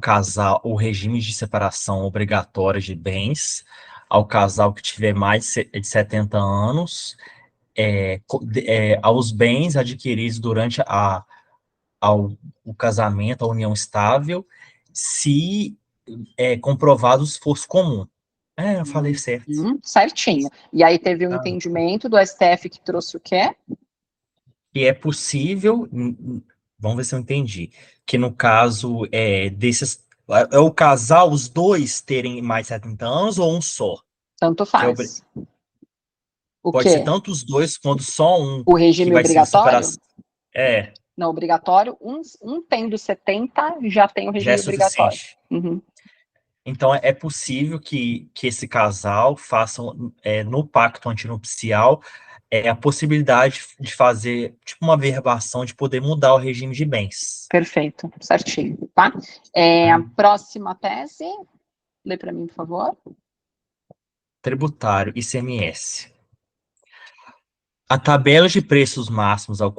casal o regime de separação obrigatória de bens, ao casal que tiver mais de 70 anos, aos bens adquiridos durante ao, o casamento, a união estável, se comprovado o esforço comum. Eu falei certo. Certinho. E aí teve um Ah, entendimento do STF que trouxe o quê? e é possível, vamos ver se eu entendi, que no caso desses, é o casal, os dois terem mais de 70 anos ou um só? Tanto Que faz. O pode ser quê? tanto os dois quanto só um, O que regime vai ser obrigatório? separação. É, Não, obrigatório. Um tendo 70 já tem o já é regime obrigatório. suficiente. Uhum. Então, é possível que esse casal faça, no pacto antinupcial, a possibilidade de fazer, tipo, uma verbação de poder mudar o regime de bens. Perfeito, certinho, tá? A Né? próxima tese, lê para mim, por favor. Tributário, ICMS. A tabela de preços máximos ao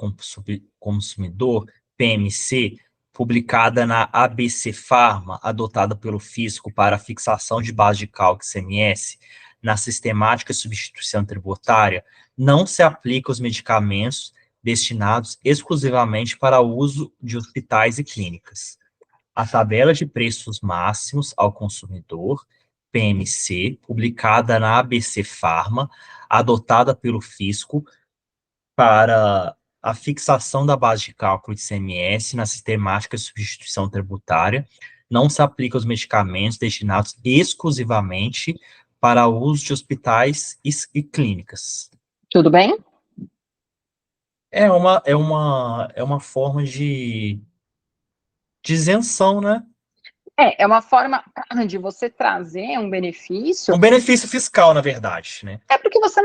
consumidor, PMC, publicada na ABC Pharma, adotada pelo Fisco para a fixação de base de cálculo ICMS, na sistemática de substituição tributária, não se aplica aos medicamentos destinados exclusivamente para uso de hospitais e clínicas. A tabela de preços máximos ao consumidor, PMC, publicada na ABC Pharma, adotada pelo Fisco para a fixação da base de cálculo de ICMS na sistemática de substituição tributária, não se aplica aos medicamentos destinados exclusivamente para uso de hospitais e clínicas. Tudo bem? É uma forma de isenção, né? É uma forma de você trazer um benefício. Um benefício fiscal, na verdade, né? É porque você,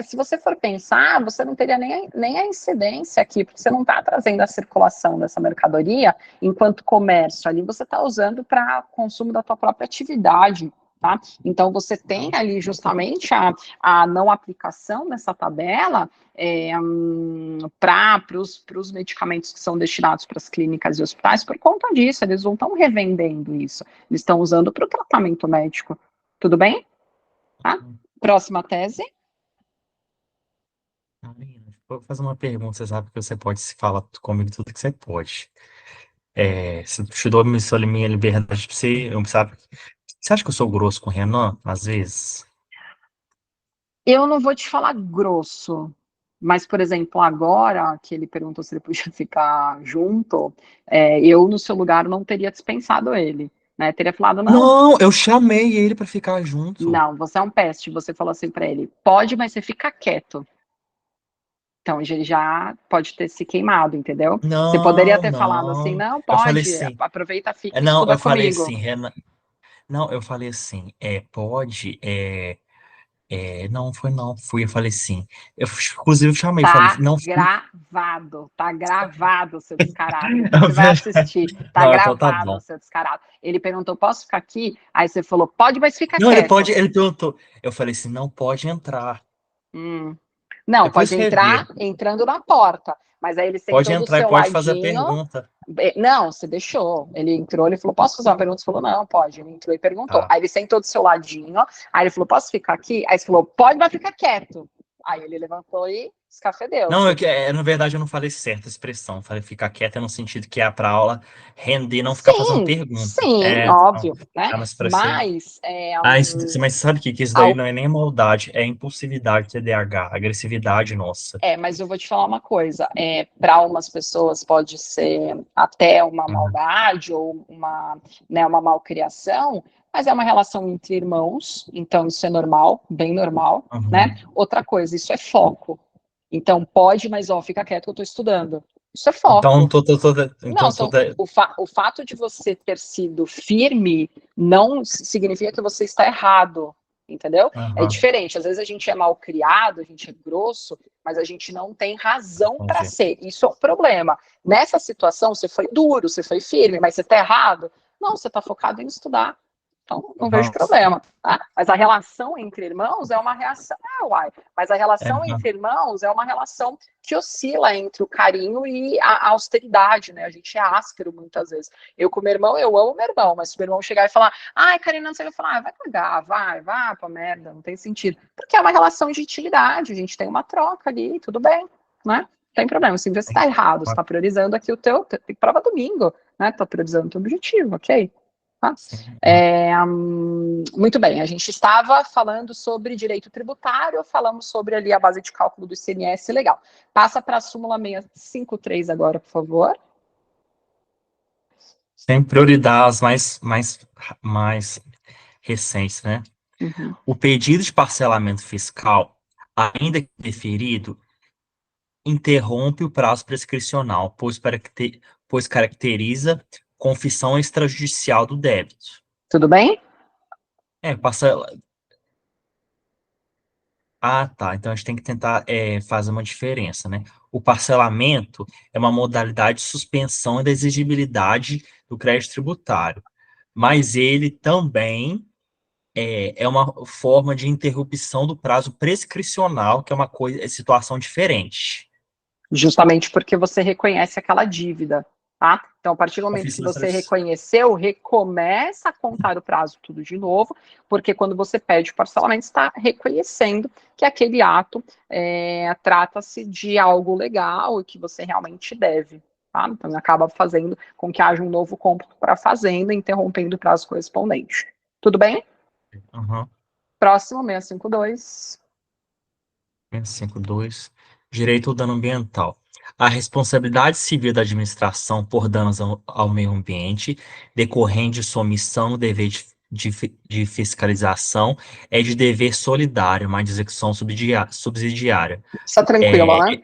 se você for pensar, você não teria nem a incidência aqui, porque você não está trazendo a circulação dessa mercadoria enquanto comércio. Ali você está usando para consumo da tua própria atividade. Tá? Então, você tem ali justamente a não aplicação dessa tabela para os medicamentos que são destinados para as clínicas e hospitais por conta disso. Eles não estão revendendo isso, eles estão usando para o tratamento médico. Tudo bem? Tá? Próxima tese. Carolina, vou fazer uma pergunta, você sabe que você pode se falar comigo tudo que você pode. Se eu te dou minha liberdade pra você, eu, sabe? Você acha que eu sou grosso com o Renan, às vezes? Eu não vou te falar grosso, mas, por exemplo, agora que ele perguntou se ele podia ficar junto, eu, no seu lugar, não teria dispensado ele. Né? Teria falado, não, Não, eu chamei ele pra ficar junto. não, você é um peste. Você falou assim para ele, pode, mas você fica quieto. Então, ele já pode ter se queimado, entendeu? Você poderia Não, ter falado assim, não. não, Eu falei pode, assim. aproveita, fica e Não, estuda eu falei comigo. assim, Renan. Não, eu falei assim, pode. Não, foi não, fui, eu falei sim. Inclusive, eu chamei, falei, Tá não fui. gravado, seu descarado. Depois você vai assistir. Tá Não, então tá gravado, bom. seu descarado. Ele perguntou: posso ficar aqui? Aí você falou: pode, mas fica Não, quieto. ele perguntou. Eu falei assim, não pode entrar. Hum. Não, Depois pode escrever. entrar entrando na porta. Mas aí ele Pode sentou do entrar e seu pode fazer a ladinho. pergunta. Não, você deixou. Ele entrou, ele falou: posso fazer uma pergunta? Você falou: não, pode. Ele entrou e perguntou. Tá. Aí ele sentou do seu ladinho. Aí ele falou: posso ficar aqui? Aí você falou: pode, mas fica quieto. Aí ele levantou e Não, escafedeu-se. na verdade eu não falei certa expressão. Falei ficar quieto no sentido que é pra aula render, não ficar fazendo Sim, pergunta. sim, Não, óbvio, né? já me expressei. Mas Mas sabe o que? Que isso daí ao- não é nem maldade, é impulsividade, TDAH, agressividade nossa. mas eu vou te falar uma coisa. Para algumas pessoas pode ser até uma Uhum, maldade ou uma malcriação, mas é uma relação entre irmãos, então isso é normal, bem normal, né? uhum. Outra coisa, isso é foco. Então pode, mas ó, fica quieto que eu estou estudando. Isso é Então, foco. Não, então, então, o fato de você ter sido firme não significa que você está errado, entendeu? É uhum, diferente. Às vezes a gente é mal criado, a gente é grosso, mas a gente não tem razão para entendi. ser. Isso é um problema. Nessa situação, você foi duro, você foi firme, mas você está errado? Não, você está focado em estudar. Então, não vejo Uhum, problema. Tá? Mas a relação entre irmãos é uma reação. Mas a relação uhum, entre irmãos é uma relação que oscila entre o carinho e a austeridade, né? A gente é áspero muitas vezes. Eu com meu irmão, eu amo meu irmão, mas se meu irmão chegar e falar, ai, Karina, não sei o que, eu falar, vai cagar, vá pra merda, não tem sentido. Porque é uma relação de utilidade, a gente tem uma troca ali, tudo bem, né? Não tem problema. Se você está errado, você está priorizando aqui tem prova domingo, né? Está priorizando o teu objetivo, ok? Tá? sim, uhum. Muito bem, a gente estava falando sobre direito tributário, falamos sobre ali a base de cálculo do ICMS, legal. Passa para a súmula 653 agora, por favor. Sem prioridade as mais recentes, né? Uhum. O pedido de parcelamento fiscal, ainda que deferido, interrompe o prazo prescricional, pois caracteriza confissão extrajudicial do débito. Tudo bem? Parcela. Ah, tá. Então a gente tem que tentar fazer uma diferença, né? O parcelamento é uma modalidade de suspensão da exigibilidade do crédito tributário, mas ele também é uma forma de interrupção do prazo prescricional, que é uma coisa, situação diferente. Justamente porque você reconhece aquela dívida, tá? Então, a partir do momento que Confissão você extrajudicial. reconheceu, recomeça a contar o prazo tudo de novo, porque quando você pede o parcelamento, está reconhecendo que aquele ato trata-se de algo legal e que você realmente deve. Tá? Então, acaba fazendo com que haja um novo cômputo para a fazenda, interrompendo o prazo correspondente. Tudo bem? Uhum. Próximo, 652. 552. Direito ao dano ambiental. A responsabilidade civil da administração por danos ao meio ambiente, decorrente de sua omissão no dever de fiscalização, é de dever solidário, mas de execução subsidiária. Está tranquilo, É, né?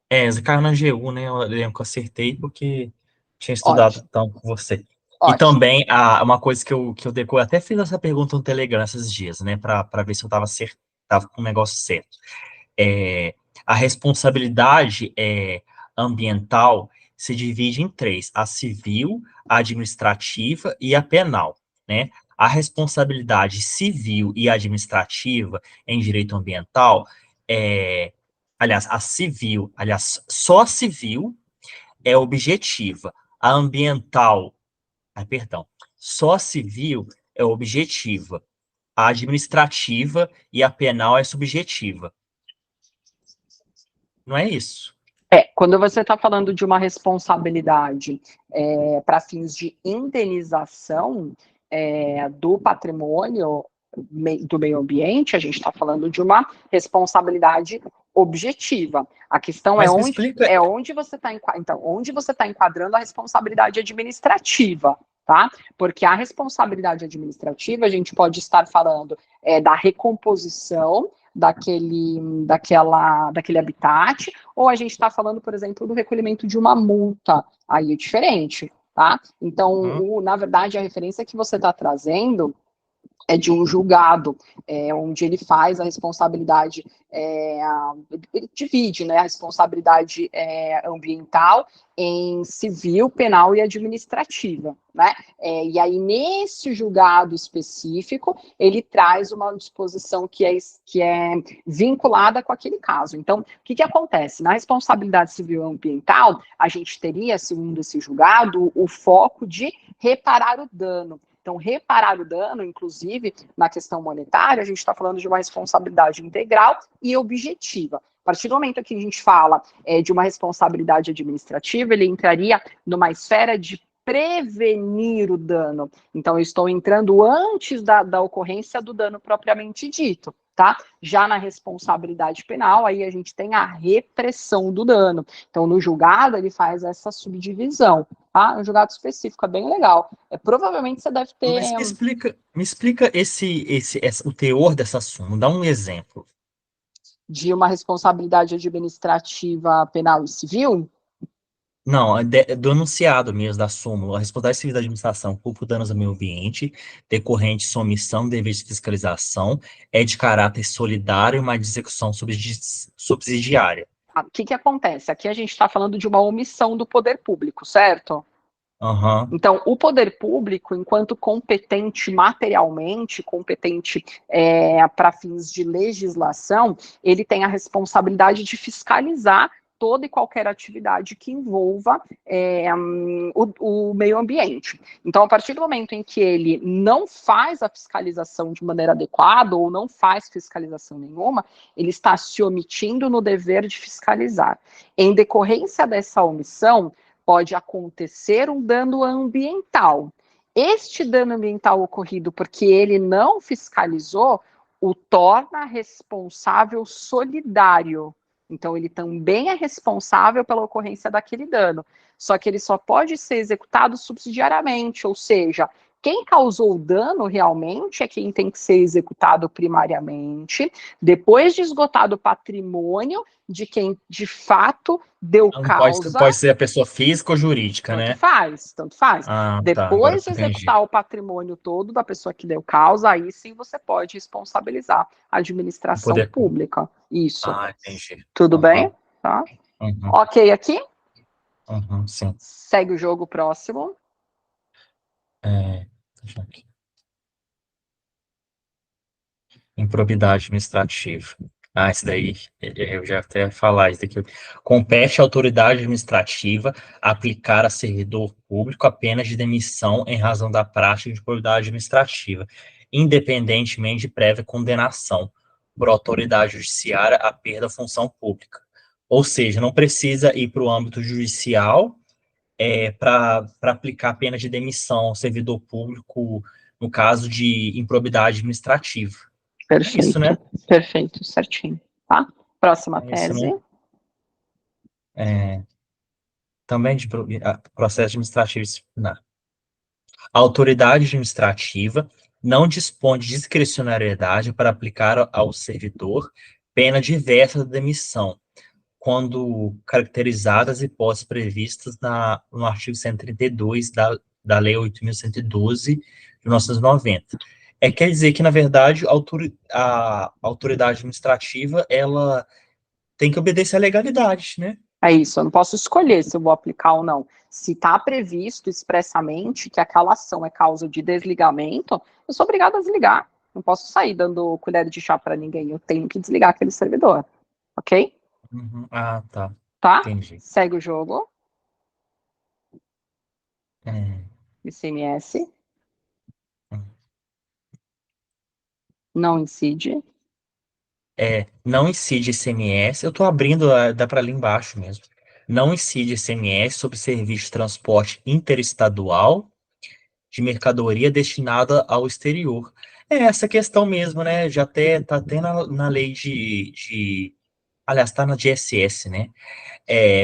Essa caiu na GU, né? Eu lembro que eu acertei porque tinha estudado Ótimo, então com você. E ótimo. também, uma coisa que eu decoro, até fiz essa pergunta no Telegram esses dias, né? Para ver se eu tava com o negócio certo. É, a responsabilidade ambiental se divide em três: a civil, a administrativa e a penal, né? A responsabilidade civil e administrativa em direito ambiental só a civil é objetiva. A ambiental, perdão, só a civil é objetiva. A administrativa e a penal é subjetiva. Não é isso? Quando você está falando de uma responsabilidade para fins de indenização do patrimônio do meio ambiente, a gente está falando de uma responsabilidade objetiva. A questão Mas me explica. onde você está onde você está enquadrando a responsabilidade administrativa, tá? Porque a responsabilidade administrativa a gente pode estar falando da recomposição daquele habitat, ou a gente está falando, por exemplo, do recolhimento de uma multa, aí é diferente, tá? Então, Uhum, na verdade, a referência que você está trazendo é de um julgado, onde ele faz a responsabilidade, ele divide, né, a responsabilidade ambiental em civil, penal e administrativa, né? E aí, nesse julgado específico, ele traz uma disposição que é vinculada com aquele caso. Então, o que acontece? Na responsabilidade civil ambiental, a gente teria, segundo esse julgado, o foco de reparar o dano. Então, reparar o dano, inclusive, na questão monetária, a gente está falando de uma responsabilidade integral e objetiva. A partir do momento que a gente fala de uma responsabilidade administrativa, ele entraria numa esfera de prevenir o dano. Então, eu estou entrando antes da ocorrência do dano propriamente dito, tá? Já na responsabilidade penal, aí a gente tem a repressão do dano. Então, no julgado, ele faz essa subdivisão, tá? Um julgado específico, é bem legal. Provavelmente você deve ter... Mas me explica o teor dessa súmula, dá um exemplo. De uma responsabilidade administrativa, penal e civil? Não, do enunciado mesmo da súmula. A responsabilidade civil da administração por danos ao meio ambiente, decorrente de omissão, dever de fiscalização, é de caráter solidário e uma execução subsidiária. O que acontece? Aqui a gente está falando de uma omissão do poder público, certo? Uhum. Então, o poder público, enquanto competente materialmente, competente para fins de legislação, ele tem a responsabilidade de fiscalizar toda e qualquer atividade que envolva o meio ambiente. Então, a partir do momento em que ele não faz a fiscalização de maneira adequada ou não faz fiscalização nenhuma, ele está se omitindo no dever de fiscalizar. Em decorrência dessa omissão, pode acontecer um dano ambiental. Este dano ambiental ocorrido porque ele não fiscalizou o torna responsável solidário. Então, ele também é responsável pela ocorrência daquele dano. Só que ele só pode ser executado subsidiariamente, ou seja, quem causou o dano realmente é quem tem que ser executado primariamente, depois de esgotado o patrimônio de quem de fato deu causa. Pode ser a pessoa física ou jurídica, tanto né? faz, tanto faz. Ah, Depois tá, de executar o patrimônio todo da pessoa que deu causa, aí sim você pode responsabilizar a administração pública. Isso. Ah, entendi. Tudo bem? Tá? Ok aqui? Sim. Segue o jogo próximo. Deixa aqui. Improbidade administrativa. Isso daí, eu já até ia falar isso daqui. Compete à autoridade administrativa aplicar a servidor público a pena de demissão em razão da prática de improbidade administrativa, independentemente de prévia condenação por autoridade judiciária à perda da função pública. Ou seja, não precisa ir para o âmbito judicial para aplicar a pena de demissão ao servidor público no caso de improbidade administrativa. Perfeito, isso, né? Perfeito, certinho. Tá? Próxima tese. Também de processo administrativo disciplinar. A autoridade administrativa não dispõe de discricionariedade para aplicar ao servidor pena diversa da demissão, quando caracterizadas as hipóteses previstas no artigo 132 da Lei 8.112 de 1990. Quer dizer que, na verdade, a autoridade administrativa, ela tem que obedecer à legalidade, né? É isso, eu não posso escolher se eu vou aplicar ou não. Se está previsto expressamente que aquela ação é causa de desligamento, eu sou obrigada a desligar. Não posso sair dando colher de chá para ninguém, eu tenho que desligar aquele servidor. Ok? Tá. Tá? Entendi. Segue o jogo. ICMS. Não incide. Não incide ICMS. Eu estou abrindo, dá para ler embaixo mesmo. Não incide ICMS sobre serviço de transporte interestadual de mercadoria destinada ao exterior. Essa questão mesmo, né? Já está até na lei aliás, está na GSS, né?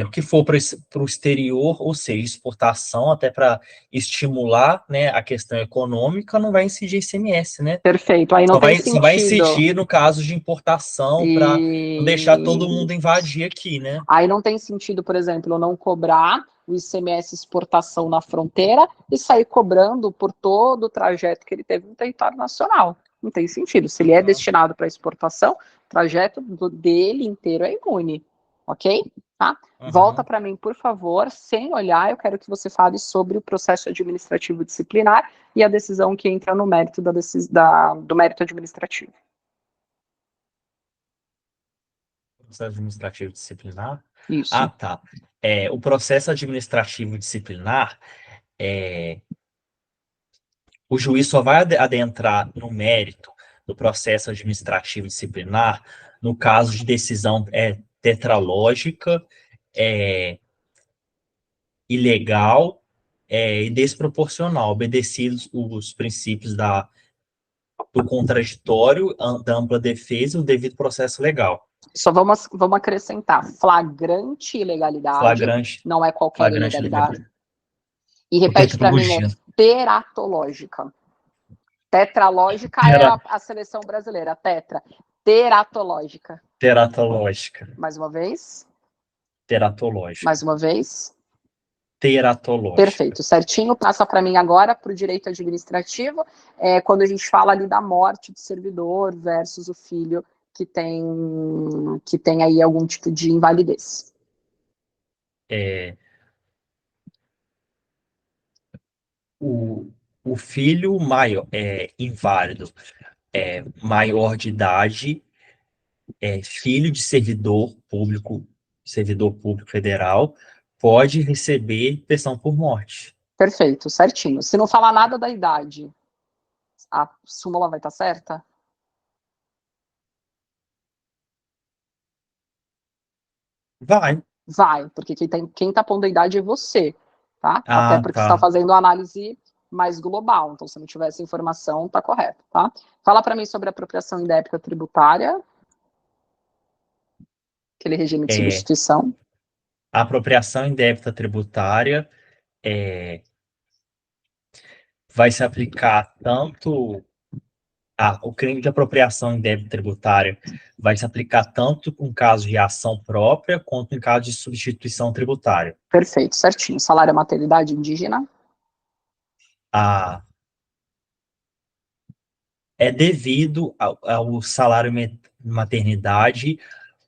O que for para o exterior, ou seja, exportação, até para estimular, né, a questão econômica, não vai incidir ICMS, né? Perfeito, aí não tem sentido. Só vai incidir no caso de importação, para não deixar todo mundo invadir aqui, né? Aí não tem sentido, por exemplo, eu não cobrar o ICMS exportação na fronteira e sair cobrando por todo o trajeto que ele teve no território nacional. Não tem sentido. Se ele é destinado para exportação, o trajeto dele inteiro é imune, ok? Tá? Volta para mim, por favor, sem olhar, eu quero que você fale sobre o processo administrativo disciplinar e a decisão que entra no mérito do mérito administrativo. Processo administrativo disciplinar? Isso. Ah, tá. O processo administrativo disciplinar, o juiz só vai adentrar no mérito do processo administrativo disciplinar no caso de decisão tetralógica, ilegal e desproporcional, obedecidos os princípios do contraditório, da ampla defesa e o devido processo legal. Só vamos acrescentar flagrante ilegalidade, Flagrante, não é qualquer ilegalidade. E repete para mim, teratológica. Tetralógica é a seleção brasileira, tetra. Teratológica. Teratológica. Mais uma vez. Teratológica. Mais uma vez. Teratológica. Perfeito, certinho. Passa para mim agora para o direito administrativo, quando a gente fala ali da morte do servidor versus o filho que tem aí algum tipo de invalidez. O filho maior, inválido, maior de idade, filho de servidor público federal, pode receber pensão por morte. Perfeito, certinho. Se não falar nada da idade, a súmula vai estar certa? Vai, porque quem tá pondo a idade é você, tá? Até porque você está fazendo uma análise mais global, então se não tiver essa informação, tá correto, tá? Fala para mim sobre a apropriação indébita tributária, aquele regime de substituição. A apropriação indébita tributária vai se aplicar tanto o crime de apropriação indébita tributária vai se aplicar tanto em caso de ação própria quanto em caso de substituição tributária. Perfeito, certinho. Salário e maternidade indígena? É devido ao salário maternidade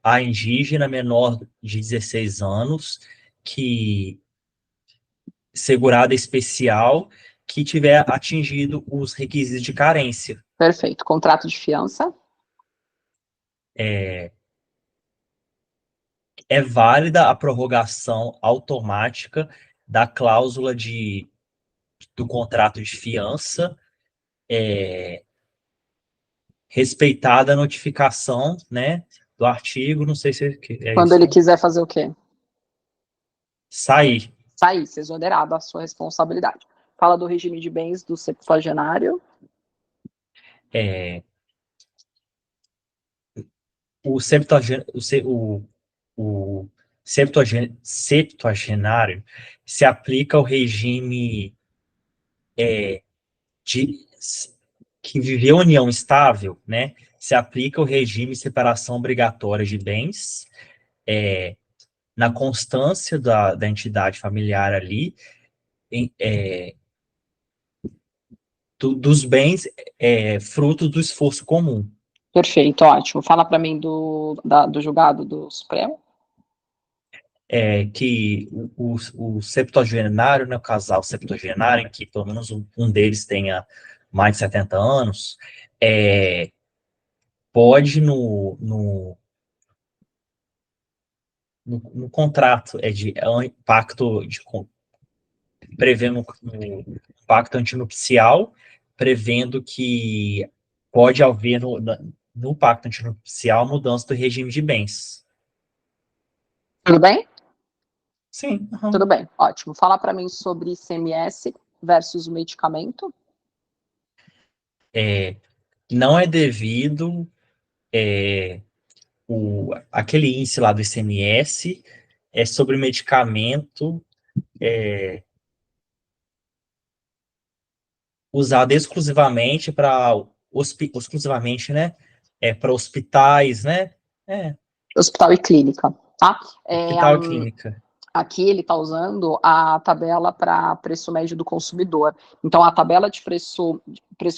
a indígena menor de 16 anos que segurada especial que tiver atingido os requisitos de carência. Perfeito. Contrato de fiança? É válida a prorrogação automática da cláusula do contrato de fiança, respeitada a notificação, né, do artigo, não sei se é quando isso, ele né? quiser fazer o quê? Sair, ser exonerado a sua responsabilidade. Fala do regime de bens do septuagenário. O septuagenário se aplica ao regime que viveu união estável, né? Se aplica o regime de separação obrigatória de bens, na constância da entidade familiar ali, dos bens fruto do esforço comum. Perfeito, ótimo. Fala para mim do julgado do Supremo. Que o septuagenário, né, o casal septuagenário, em que pelo menos um deles tenha mais de 70 anos, pode no contrato, um pacto prevendo um pacto antinupcial, prevendo que pode haver no pacto antinupcial mudança do regime de bens. Tudo bem? Sim. Uhum. Tudo bem, ótimo. Fala para mim sobre ICMS versus medicamento. Não é devido aquele índice lá do ICMS sobre medicamento usado exclusivamente né? Para hospitais, né? Hospital e clínica, tá? Hospital e clínica. Aqui ele está usando a tabela para preço médio do consumidor. Então, a tabela de preço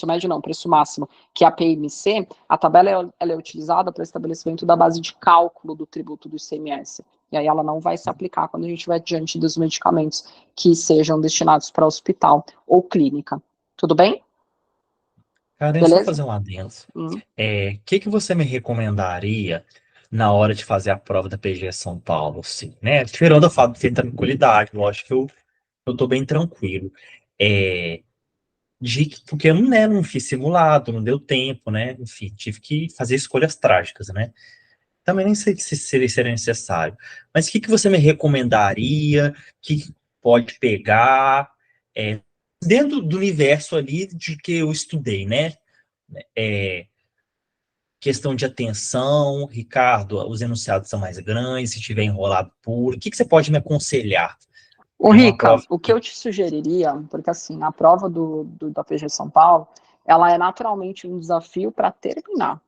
médio não, preço máximo, que é a PMC, a tabela ela é utilizada para estabelecimento da base de cálculo do tributo do ICMS. E aí ela não vai se aplicar quando a gente estiver diante dos medicamentos que sejam destinados para hospital ou clínica. Tudo bem? Karen, só Beleza? fazer um adendo. Que você me recomendaria na hora de fazer a prova da PG São Paulo, assim, né? Tirando o fato de ter tranquilidade, lógico que eu tô bem tranquilo. É, porque eu não fiz simulado, não deu tempo, né? Enfim, tive que fazer escolhas trágicas, né? Também nem sei se seria necessário. Mas o que você me recomendaria? Que pode pegar dentro do universo ali de que eu estudei, né? É, questão de atenção, Ricardo, os enunciados são mais grandes, se tiver enrolado puro, o que você pode me aconselhar Ô, em uma Rica, prova? o que eu te sugeriria, porque assim, a prova da PG São Paulo, ela é naturalmente um desafio para terminar,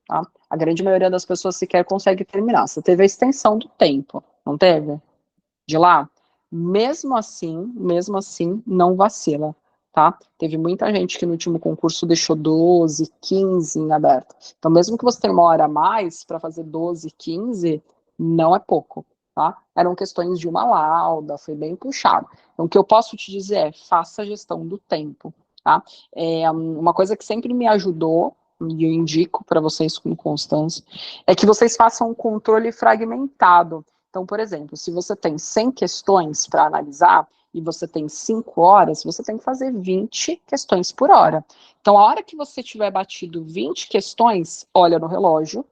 tá? A grande maioria das pessoas sequer consegue terminar. Você teve a extensão do tempo, não teve? De lá? Mesmo assim, não vacila, tá? Teve muita gente que no último concurso deixou 12, 15 em aberto. Então, mesmo que você tenha uma hora a mais para fazer 12, 15, não é pouco, tá? Eram questões de uma lauda, foi bem puxado. Então, o que eu posso te dizer é, faça a gestão do tempo, tá? Uma coisa que sempre me ajudou, e eu indico para vocês com constância, é que vocês façam um controle fragmentado. Então, por exemplo, se você tem 100 questões para analisar e você tem 5 horas, você tem que fazer 20 questões por hora. Então, a hora que você tiver batido 20 questões, olha no relógio,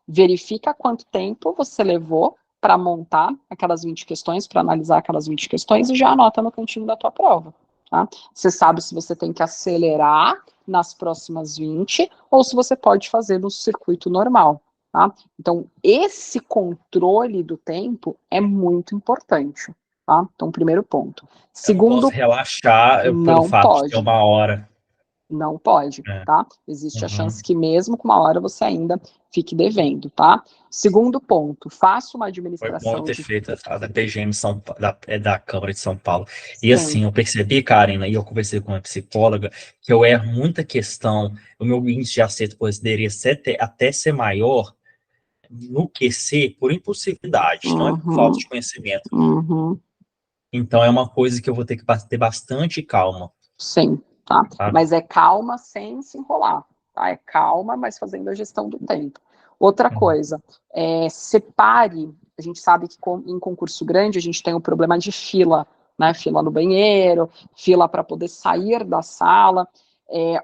verifica quanto tempo você levou para montar aquelas 20 questões, para analisar aquelas 20 questões e já anota no cantinho da tua prova. Tá? Você sabe se você tem que acelerar nas próximas 20 ou se você pode fazer no circuito normal. Tá? Então, esse controle do tempo é muito importante. Tá? Então, primeiro ponto. Eu não posso Segundo, relaxar pelo não fato de ter pode. uma hora. Não pode, É. tá? Existe a Uhum. chance que mesmo com uma hora você ainda fique devendo, tá? Segundo ponto, faça uma Foi bom eu administração ter de... feito a da PGM da Câmara de São Paulo. E Sim, assim, eu percebi, Karen, e eu conversei com uma psicóloga, que eu erro muita questão, o meu índice de acerto poderia até ser maior no QC por impulsividade, não é por falta uhum, de conhecimento. uhum, Então é uma coisa que eu vou ter que ter bastante calma, sim, tá? tá? Mas é calma sem se enrolar, tá? É calma, mas fazendo a gestão do tempo. Outra coisa, separe, a gente sabe que em concurso grande a gente tem o problema de fila, né? Fila no banheiro, fila para poder sair da sala.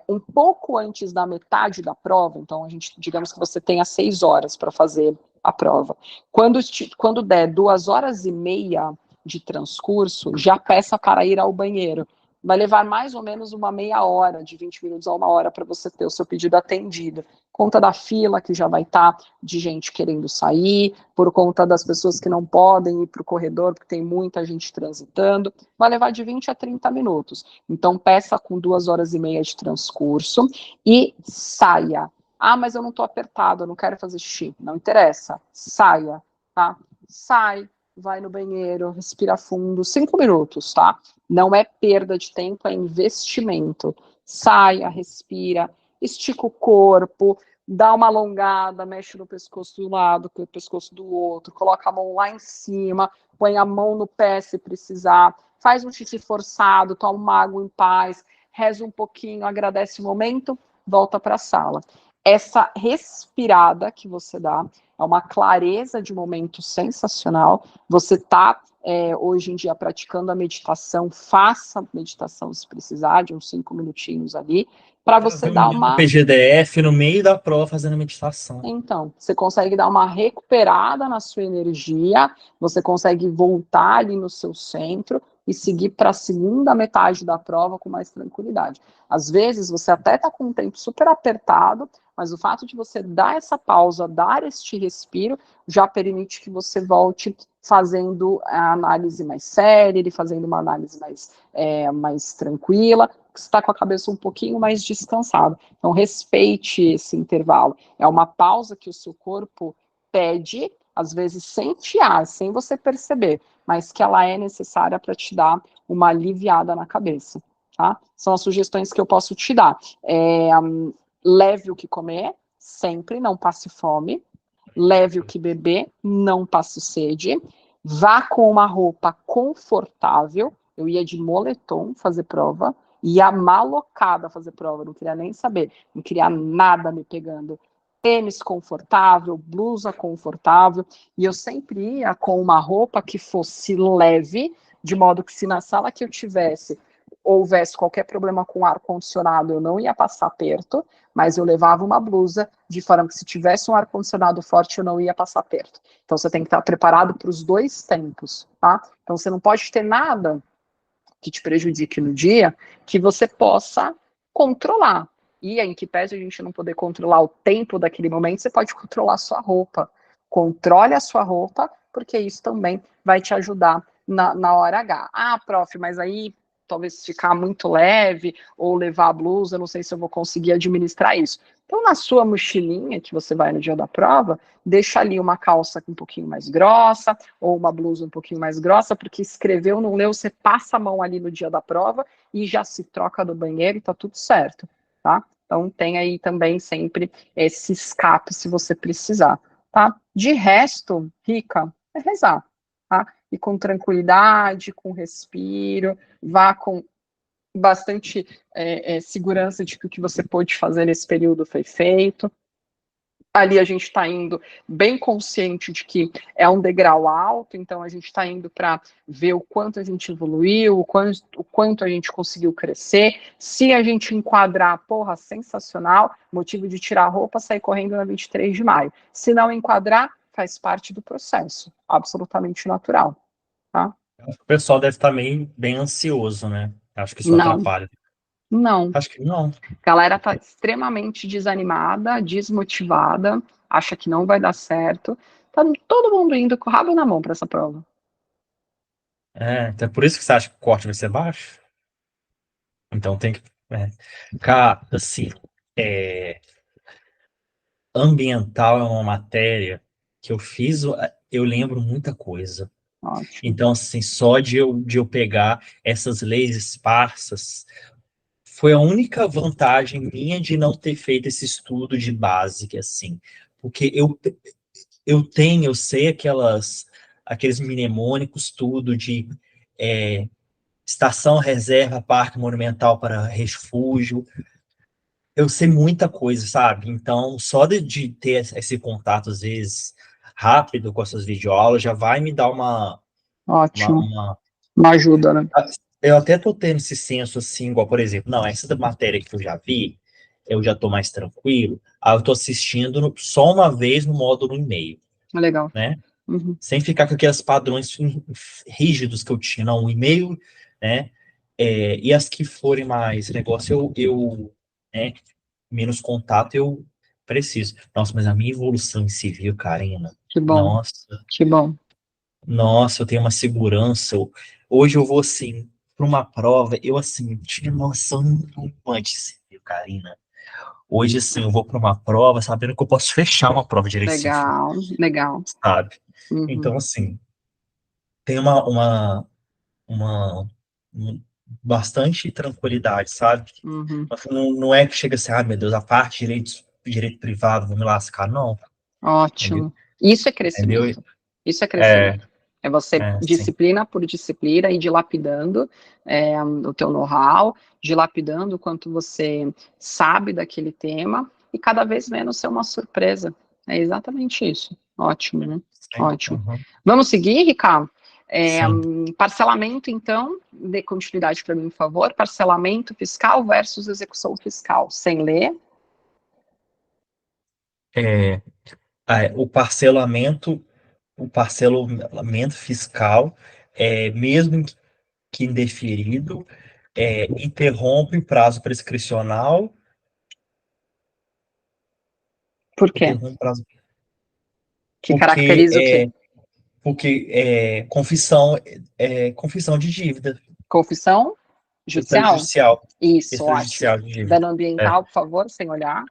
Um pouco antes da metade da prova, então a gente, digamos que você tenha 6 horas para fazer a prova. Quando der 2 horas e meia de transcurso, já peça para ir ao banheiro. Vai levar mais ou menos uma meia hora, de 20 minutos a uma hora, para você ter o seu pedido atendido. Conta da fila que já vai estar de gente querendo sair, por conta das pessoas que não podem ir para o corredor, porque tem muita gente transitando. Vai levar de 20 a 30 minutos. Então, peça com 2 horas e meia de transcurso e saia. Ah, mas eu não estou apertado, eu não quero fazer xixi. Não interessa, saia, tá? Sai, vai no banheiro, respira fundo, 5 minutos, tá? Não é perda de tempo, é investimento. Saia, respira, estica o corpo, dá uma alongada, mexe no pescoço de um lado, com o pescoço do outro, coloca a mão lá em cima, põe a mão no pé se precisar, faz um xixi forçado, toma uma água em paz, reza um pouquinho, agradece o momento, volta para a sala. Essa respirada que você dá é uma clareza de momento sensacional. Você está hoje em dia praticando a meditação, faça meditação se precisar, de uns 5 minutinhos ali, para você dar No uma... PGDF, no meio da prova, fazendo meditação. Então, você consegue dar uma recuperada na sua energia, você consegue voltar ali no seu centro e seguir para a segunda metade da prova com mais tranquilidade. Às vezes, você até está com um tempo super apertado, mas o fato de você dar essa pausa, dar este respiro, já permite que você volte fazendo a análise mais séria, e fazendo uma análise mais tranquila, porque você está com a cabeça um pouquinho mais descansada. Então, respeite esse intervalo. É uma pausa que o seu corpo pede, às vezes sem tiar, sem você perceber, mas que ela é necessária para te dar uma aliviada na cabeça, tá? São as sugestões que eu posso te dar. Leve o que comer, sempre, não passe fome. Leve o que beber, não passe sede. Vá com uma roupa confortável. Eu ia de moletom fazer prova, ia malocada fazer prova, não queria nem saber, não queria nada me pegando. Tênis confortável, blusa confortável, e eu sempre ia com uma roupa que fosse leve, de modo que se na sala que eu tivesse houvesse qualquer problema com ar-condicionado, eu não ia passar perto, mas eu levava uma blusa, de forma que se tivesse um ar-condicionado forte, eu não ia passar perto. Então você tem que estar preparado para os dois tempos, tá? Então você não pode ter nada que te prejudique no dia, que você possa controlar. E em que pese a gente não poder controlar o tempo daquele momento, você pode controlar a sua roupa. Controle a sua roupa, porque isso também vai te ajudar na hora H. Ah, prof, mas aí talvez ficar muito leve ou levar a blusa, não sei se eu vou conseguir administrar isso. Então, na sua mochilinha que você vai no dia da prova, deixa ali uma calça um pouquinho mais grossa, ou uma blusa um pouquinho mais grossa, porque escreveu, não leu, você passa a mão ali no dia da prova e já se troca do banheiro e tá tudo certo, tá? Então tem aí também sempre esse escape se você precisar, tá? De resto, Rica, é rezar, tá? E com tranquilidade, com respiro, vá com bastante segurança de que o que você pôde fazer nesse período foi feito. Ali a gente está indo bem consciente de que é um degrau alto, então a gente está indo para ver o quanto a gente evoluiu, o quanto a gente conseguiu crescer. Se a gente enquadrar, porra, sensacional, motivo de tirar a roupa, sair correndo na 23 de maio. Se não enquadrar, faz parte do processo, absolutamente natural, tá? O pessoal deve estar meio bem ansioso, né? Acho que isso Não, atrapalha. não. Acho que não. A galera tá extremamente desanimada, desmotivada, acha que não vai dar certo. Tá todo mundo indo com o rabo na mão para essa prova. Então é por isso que você acha que o corte vai ser baixo? Então tem que. Cara, assim, é, ambiental é uma matéria que eu fiz, eu lembro muita coisa. Ótimo. Então, assim, só de eu pegar essas leis esparsas, foi a única vantagem minha de não ter feito esse estudo de base, que assim, porque eu sei aqueles mnemônicos, tudo de é, estação reserva, parque monumental para refúgio, eu sei muita coisa, sabe? Então, só de ter esse contato, às vezes, rápido com essas videoaulas, já vai me dar uma, Ótimo. uma Uma ajuda, né? Eu até tô tendo esse senso assim, igual, por exemplo, não, essa da matéria que eu já vi, eu já tô mais tranquilo, aí eu tô assistindo só uma vez no módulo e-mail, Legal. né? Uhum. Sem ficar com aqueles padrões rígidos que eu tinha, não, o e-mail, né? E as que forem mais negócio, né, menos contato, eu preciso. Nossa, mas a minha evolução em civil, Karina, Que bom. nossa, Que bom. nossa, eu tenho uma segurança. Hoje eu vou assim para uma prova, eu assim tinha noção nenhuma de civil, Karina. Hoje assim eu vou para uma prova sabendo que eu posso fechar uma prova de direito civil, Legal. Legal. sabe? Uhum. Então assim tem uma bastante tranquilidade, sabe? Uhum. Não é que chega assim, ah, meu Deus, a parte de direito privado, vou me lascar, não, entendeu? Ótimo. Isso é Entendeu? crescimento. Isso é É, crescimento. É você, sim. disciplina por disciplina, e dilapidando o teu know-how, dilapidando o quanto você sabe daquele tema, e cada vez menos ser uma surpresa. É exatamente isso. Ótimo, né? Sim, Ótimo. uhum, Vamos seguir, Ricardo? sim. Parcelamento, então, dê continuidade para mim, por favor. Parcelamento fiscal versus execução fiscal. Sem ler. É, o parcelamento fiscal, mesmo que indeferido, interrompe o prazo prescricional, Por quê? interrompe o prazo, Que porque caracteriza o quê? confissão de dívida, Confissão judicial? extrajudicial, Isso, ótimo. extrajudicial de dívida. Dano É, ambiental, por favor, sem olhar.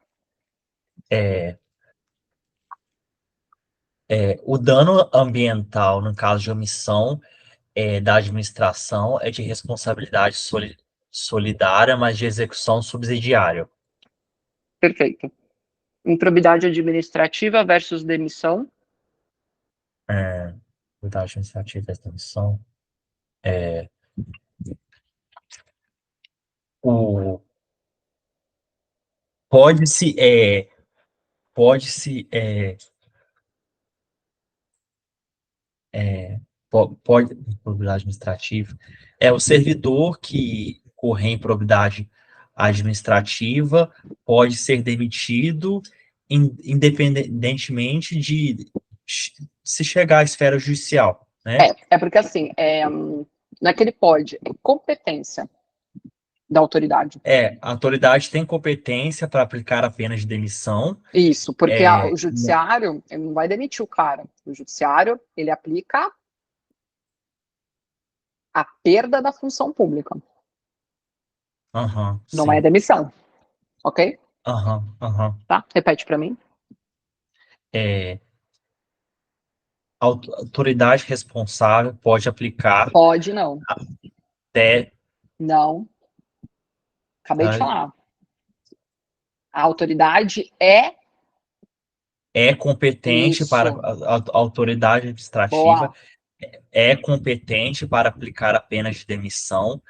é, O dano ambiental, no caso de omissão, da administração, é de responsabilidade solidária, mas de execução subsidiária. Perfeito. Improbidade administrativa versus demissão. Cuidado administrativo da extensão. O, pode-se, pode-se, pode, improbidade administrativa, o servidor que correr improbidade administrativa pode ser demitido independentemente de se chegar à esfera judicial, né? É porque assim, não é que ele pode, é competência da autoridade. A autoridade tem competência para aplicar a pena de demissão. Isso, porque o judiciário ele não vai demitir o cara. O judiciário, ele aplica a perda da função pública. Não sim. é demissão. Ok? Tá? Repete para mim. A autoridade responsável pode aplicar. Pode não. Até. Não. Acabei de falar. A autoridade é competente para a autoridade administrativa. Boa. É competente para aplicar a pena de demissão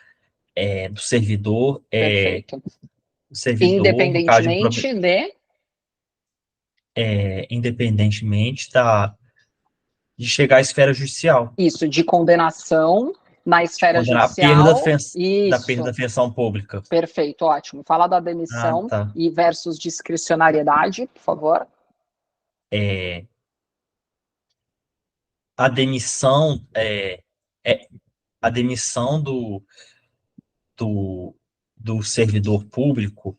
do servidor. Perfeito. Servidor, independentemente independentemente de chegar à esfera judicial. Isso, de condenação na esfera judicial. Da perda da função pública. Perfeito, ótimo. Fala da demissão e versus discricionariedade, por favor. A demissão a demissão do servidor público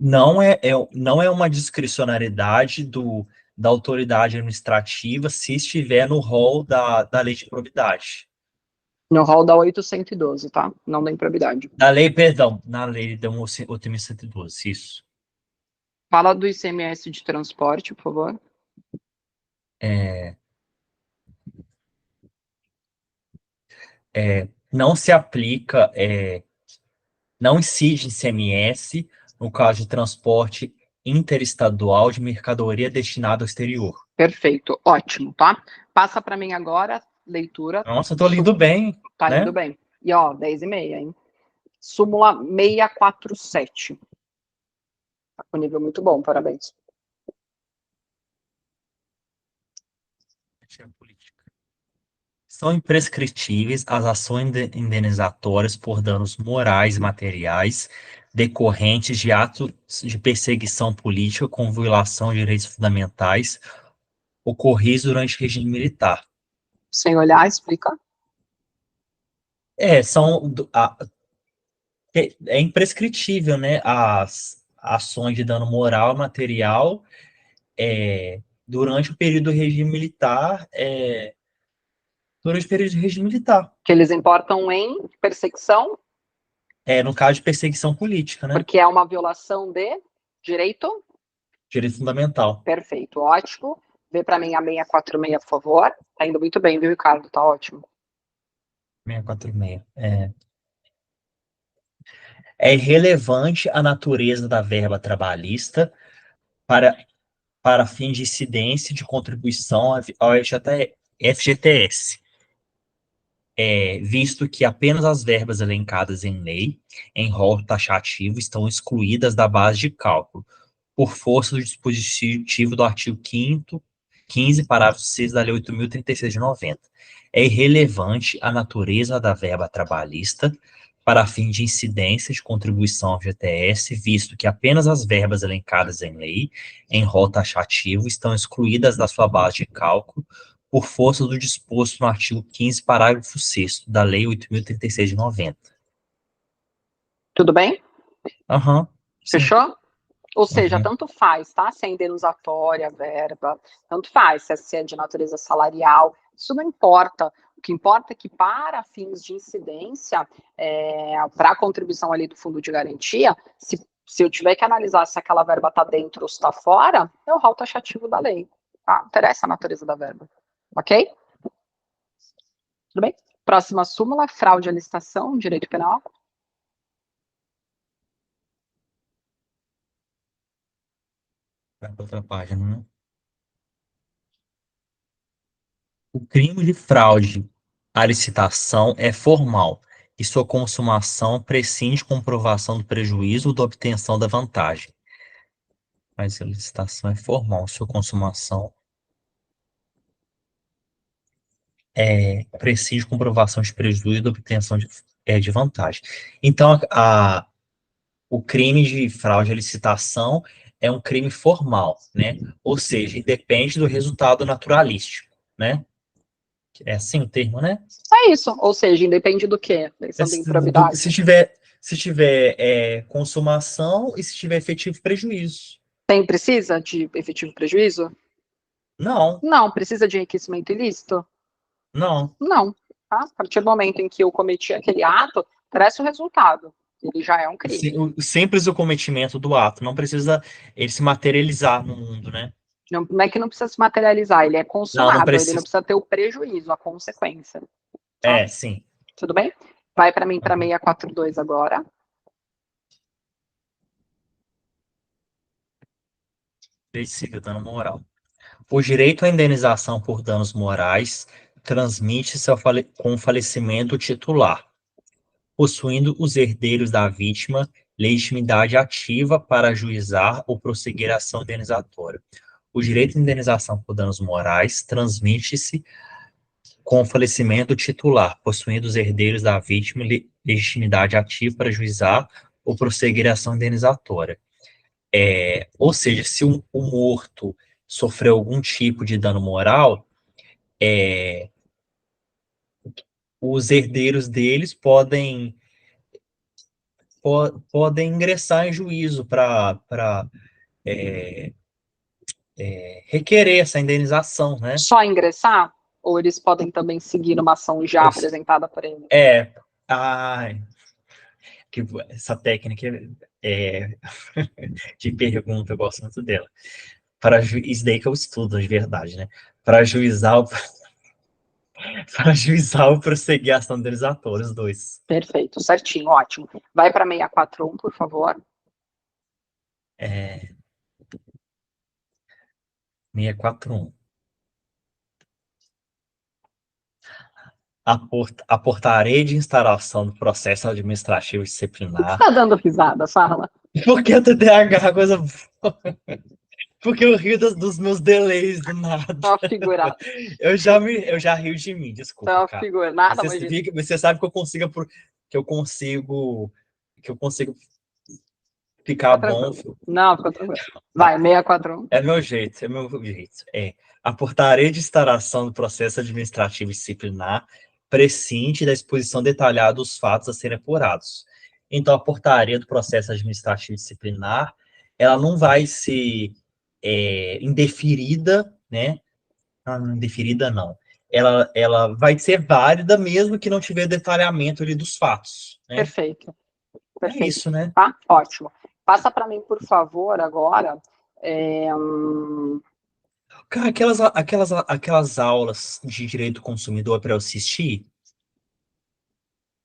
não é uma discricionariedade da autoridade administrativa se estiver no rol da lei de improbidade. No rol da 812, tá? Não da improbidade. Da lei, perdão, na lei da 8.112, isso. Fala do ICMS de transporte, por favor. Não se aplica, não incide ICMS no caso de transporte interestadual de mercadoria destinada ao exterior. Perfeito, ótimo, tá? Passa para mim agora, leitura. Nossa, eu tô lendo bem. Tá né? indo bem. E ó, 10h30, hein? Súmula 647. Tá com nível muito bom, parabéns. São imprescritíveis as ações indenizatórias por danos morais e materiais decorrentes de atos de perseguição política com violação de direitos fundamentais ocorridos durante o regime militar. Sem olhar, explica. É imprescritível, né? As ações de dano moral e material durante o período do regime militar. Durante o período de regime militar. Que eles importam em perseguição? No caso de perseguição política, né? Porque é uma violação de direito? Direito fundamental. Perfeito, ótimo. Vê para mim a 646, por favor. Tá indo muito bem, viu, Ricardo? Tá ótimo. 646. É irrelevante a natureza da verba trabalhista para fim de incidência de contribuição ao FGTS. Visto que apenas as verbas elencadas em lei, em rol taxativo, estão excluídas da base de cálculo, por força do dispositivo do artigo 15, parágrafo 6 da Lei 8.036 de 90. É irrelevante a natureza da verba trabalhista para fim de incidência de contribuição ao FGTS, visto que apenas as verbas elencadas em lei, em rol taxativo, estão excluídas da sua base de cálculo, por força do disposto no artigo 15, parágrafo 6 da Lei 8.036 de 90. Tudo bem? Fechou? Ou seja, tanto faz, tá? Se é indenizatória, verba, tanto faz, se é de natureza salarial, isso não importa. O que importa é que, para fins de incidência, para a contribuição ali do fundo de garantia, se eu tiver que analisar se aquela verba está dentro ou está fora, é o rol taxativo da lei. tá? Não interessa a natureza da verba, ok? Tudo bem? Próxima súmula, fraude à licitação, direito penal. Vai para outra página, né? O crime de fraude à licitação é formal e sua consumação prescinde de comprovação do prejuízo ou da obtenção da vantagem. Mas a licitação é formal, sua consumação prescinde de comprovação de prejuízo ou da obtenção de vantagem. Então, o crime de fraude à licitação é um crime formal, né? Ou seja, independe do resultado naturalístico, né? É assim o termo, né? É isso, ou seja, independe do quê? Pensando em probidade. Se tiver consumação e se tiver efetivo prejuízo. Precisa de efetivo prejuízo? Não, Não. Precisa de enriquecimento ilícito? não. Não. Tá? A partir do momento em que eu cometi aquele ato, interessa o resultado. Ele já é um crime. O simples o cometimento do ato, não precisa ele se materializar no mundo, né? Não é que não precisa se materializar, ele é Não consumado, ele não precisa. precisa ter o prejuízo, a consequência. Tá? Sim. Tudo bem? Vai para mim para 642 agora. Precisa, dano moral. O direito à indenização por danos morais transmite-se com o falecimento do titular, possuindo os herdeiros da vítima legitimidade ativa para ajuizar ou prosseguir a ação indenizatória. O direito à indenização por danos morais transmite-se com o falecimento do titular, possuindo os herdeiros da vítima legitimidade ativa para ajuizar ou prosseguir a ação indenizatória. Ou seja, se o morto sofreu algum tipo de dano moral, os herdeiros deles podem ingressar em juízo para requerer essa indenização, né? Só ingressar? Ou eles podem também seguir uma ação já apresentada por ele? Ai, que essa técnica de pergunta, eu gosto muito dela. Isso daí que eu estudo, de verdade, né? Para ajuizar ou prosseguir a ação indenizatória, os dois. Perfeito, certinho, ótimo. Vai para 641, por favor. 641. A portaria de instalação do processo administrativo disciplinar. Por que você está dando risada, fala? Porque a TDAH é coisa. Porque eu rio dos meus delays do nada. Só figurado. Eu já rio de mim, desculpa, Só cara. figura, nada mais disso. Você sabe que eu consigo ficar bom. Não, fica tranquilo. Vai, 641. É meu jeito. A portaria de instalação do processo administrativo disciplinar prescinde da exposição detalhada dos fatos a serem apurados. Então, a portaria do processo administrativo disciplinar, ela não vai ser indeferida, né? Não, indeferida não. Ela vai ser válida mesmo que não tiver detalhamento ali dos fatos, né? Perfeito. É isso, né? Tá? Ótimo. Passa para mim, por favor, agora. Cara, aquelas aulas de direito do consumidor para eu assistir,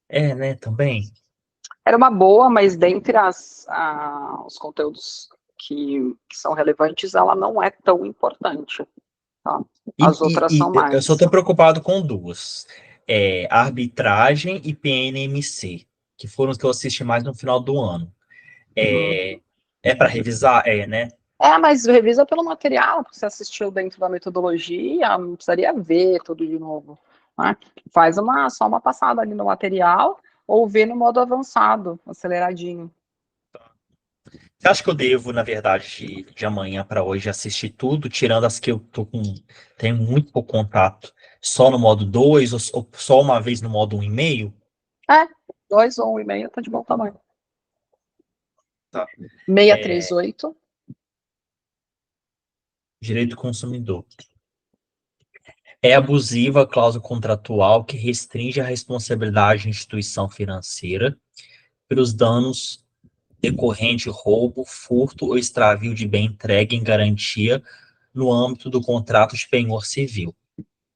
né, também. Era uma boa, mas dentre os conteúdos que são relevantes, ela não é tão importante. Tá? As outras são mais. Eu só estou preocupado com duas. Arbitragem e PNMC, que foram os que eu assisti mais no final do ano. É para revisar? Né? Mas revisa pelo material, porque você assistiu dentro da metodologia, não precisaria ver tudo de novo. Né? Faz só uma passada ali no material, ou vê no modo avançado, aceleradinho. Você acha que eu devo, na verdade, de amanhã para hoje assistir tudo, tirando as que eu tenho muito pouco contato, só no modo 2 ou só uma vez no modo 1,5? 2 ou 1,5 tá de bom tamanho. Tá. 638. Direito do consumidor. É abusiva a cláusula contratual que restringe a responsabilidade da instituição financeira pelos danos decorrentes de roubo, furto ou extravio de bem entregue em garantia no âmbito do contrato de penhor civil.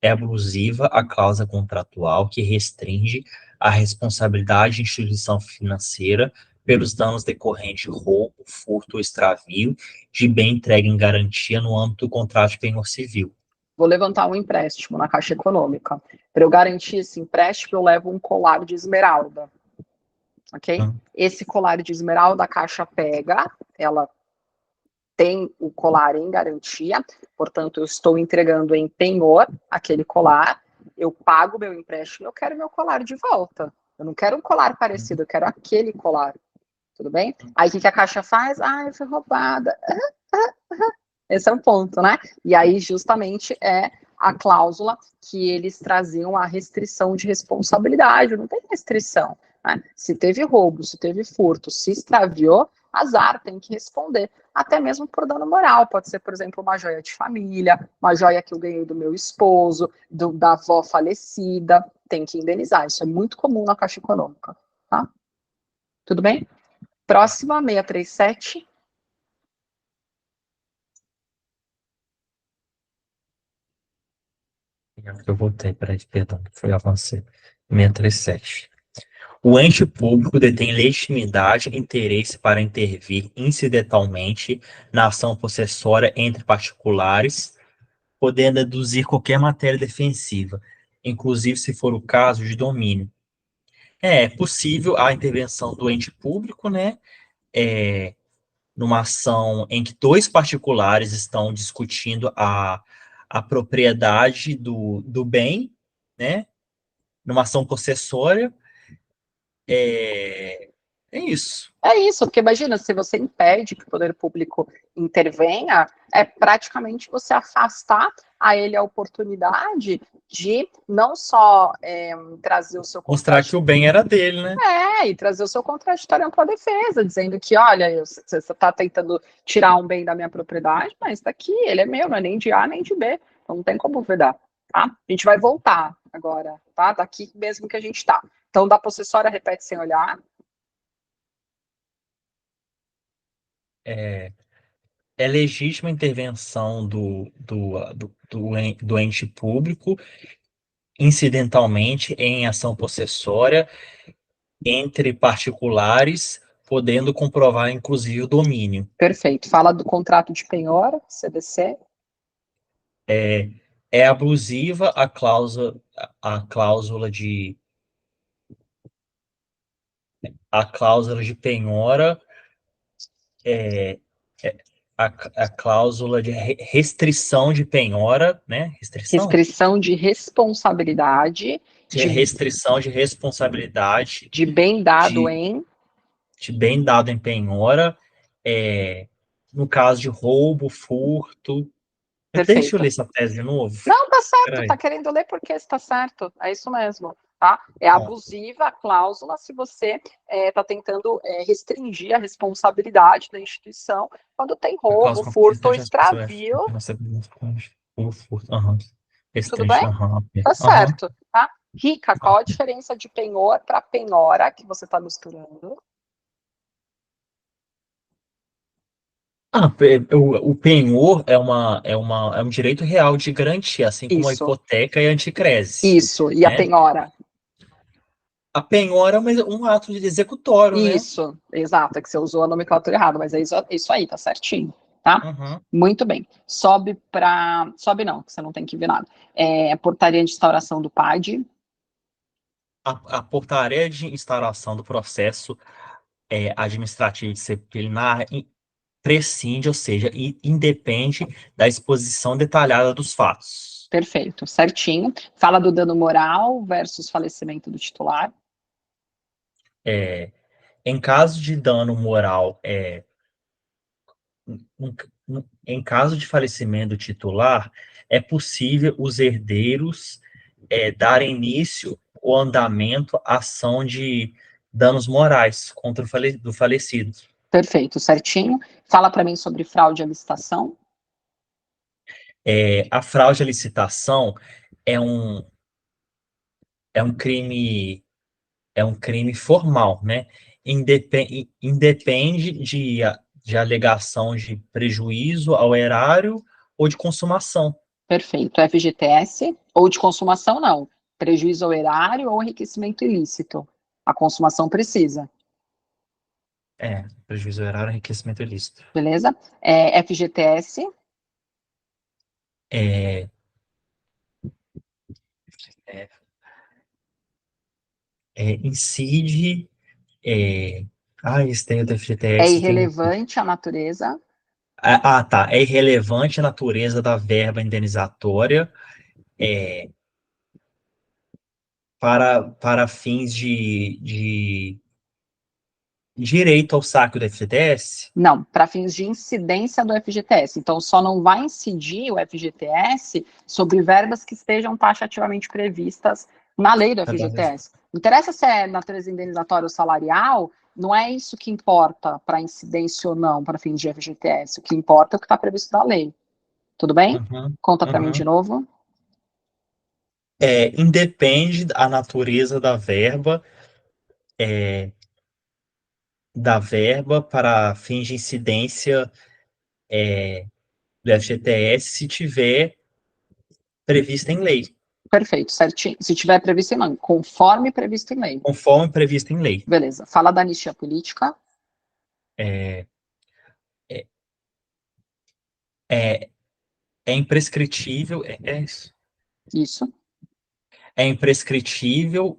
É abusiva a cláusula contratual que restringe a responsabilidade de instituição financeira pelos danos decorrentes de roubo, furto ou extravio de bem entregue em garantia no âmbito do contrato de penhor civil. Vou levantar um empréstimo na Caixa Econômica. Para eu garantir esse empréstimo, eu levo um colar de esmeralda. Ok? Esse colar de esmeralda, a Caixa pega, ela tem o colar em garantia, portanto, eu estou entregando em penhor aquele colar, eu pago meu empréstimo, eu quero meu colar de volta. Eu não quero um colar parecido, eu quero aquele colar. Tudo bem? Aí o que a Caixa faz? Ah, eu fui roubada. Esse é o ponto, né? E aí, justamente, é a cláusula que eles traziam a restrição de responsabilidade. Não tem restrição. Né? Se teve roubo, se teve furto, se extraviou, azar, tem que responder. Até mesmo por dano moral. Pode ser, por exemplo, uma joia de família, uma joia que eu ganhei do meu esposo, da avó falecida. Tem que indenizar. Isso é muito comum na Caixa Econômica. Tá? Tudo bem? Próxima, 637. Eu voltei, peraí, perdão, foi avancei. 637. O ente público detém legitimidade e interesse para intervir incidentalmente na ação possessória entre particulares, podendo deduzir qualquer matéria defensiva, inclusive se for o caso de domínio. É possível a intervenção do ente público, né? Numa ação em que dois particulares estão discutindo a propriedade do bem, né? Numa ação possessória. É isso. É isso, porque imagina, se você impede que o poder público intervenha, é praticamente você afastar a ele a oportunidade de não só trazer o seu Mostrar que o bem era dele, né? e trazer o seu contraditório para a defesa, dizendo que, olha, você está tentando tirar um bem da minha propriedade, mas está aqui, ele é meu, não é nem de A nem de B, então não tem como vedar, tá? A gente vai voltar agora, tá? Daqui mesmo que a gente está. Então, da possessória, repete sem olhar. É legítima intervenção do ente público, incidentalmente, em ação possessória entre particulares, podendo comprovar, inclusive, o domínio. Perfeito. Fala do contrato de penhora, CDC. É abusiva a cláusula de penhora, é, é, a cláusula de restrição de penhora, né? Restrição de responsabilidade Restrição de responsabilidade de bem dado de, em. de bem dado em penhora, no caso de roubo, furto. Deixa eu ler Perfeito. essa tese de novo. Não, tá certo, Peraí. tá querendo ler porque está certo. É isso mesmo. Tá? É abusiva a cláusula se você está tentando restringir a responsabilidade da instituição quando tem A roubo, causa com furto ou já extravio. o furto. Aham. Tudo Restringe, bem? aham. Tá Aham. certo. Tá? Rica, qual a diferença de penhor para penhora que você está misturando? O penhor é um direito real de garantia, assim como a Isso, hipoteca e a anticrese, isso. E a né? penhora? A penhora é um ato de executório, né? Isso, exato, é que você usou a nomenclatura errada, mas é isso aí, tá certinho, tá? Uhum. Muito bem. Sobe para. Sobe não, que você não tem que ver nada. Portaria de instauração do PAD. A portaria de instauração do processo administrativo disciplinar prescinde, ou seja, independe da exposição detalhada dos fatos. Perfeito, certinho. Fala do dano moral versus falecimento do titular. Em caso de dano moral, em caso de falecimento do titular, é possível os herdeiros darem início ao andamento à ação de danos morais contra do falecido. Perfeito, certinho. Fala para mim sobre fraude à licitação. A fraude à licitação é um, é um crime é um crime formal, né? Independe de alegação de prejuízo ao erário ou de consumação. Perfeito. FGTS ou de consumação, não. Prejuízo ao erário ou enriquecimento ilícito. A consumação precisa. Prejuízo ao erário, enriquecimento ilícito. Beleza? FGTS. É, é, incide. Esse tem o do É FGTS, tem. irrelevante à natureza. Tá. É irrelevante a natureza da verba indenizatória para fins de direito ao saque do FGTS. Não, para fins de incidência do FGTS. Então, só não vai incidir o FGTS sobre verbas que estejam taxativamente previstas na lei do FGTS. Não interessa se é natureza indenizatória ou salarial, não é isso que importa para incidência ou não, para fins de FGTS. O que importa é o que está previsto na lei. Tudo bem? Uhum, Conta para mim de uhum. novo. Independe a natureza da verba para fins de incidência do FGTS se tiver prevista em lei, Perfeito, certinho. Se tiver previsto em lei, conforme previsto em lei. conforme previsto em lei. Beleza. Fala da anistia política. É, é, é, é imprescritível, isso. Isso. É imprescritível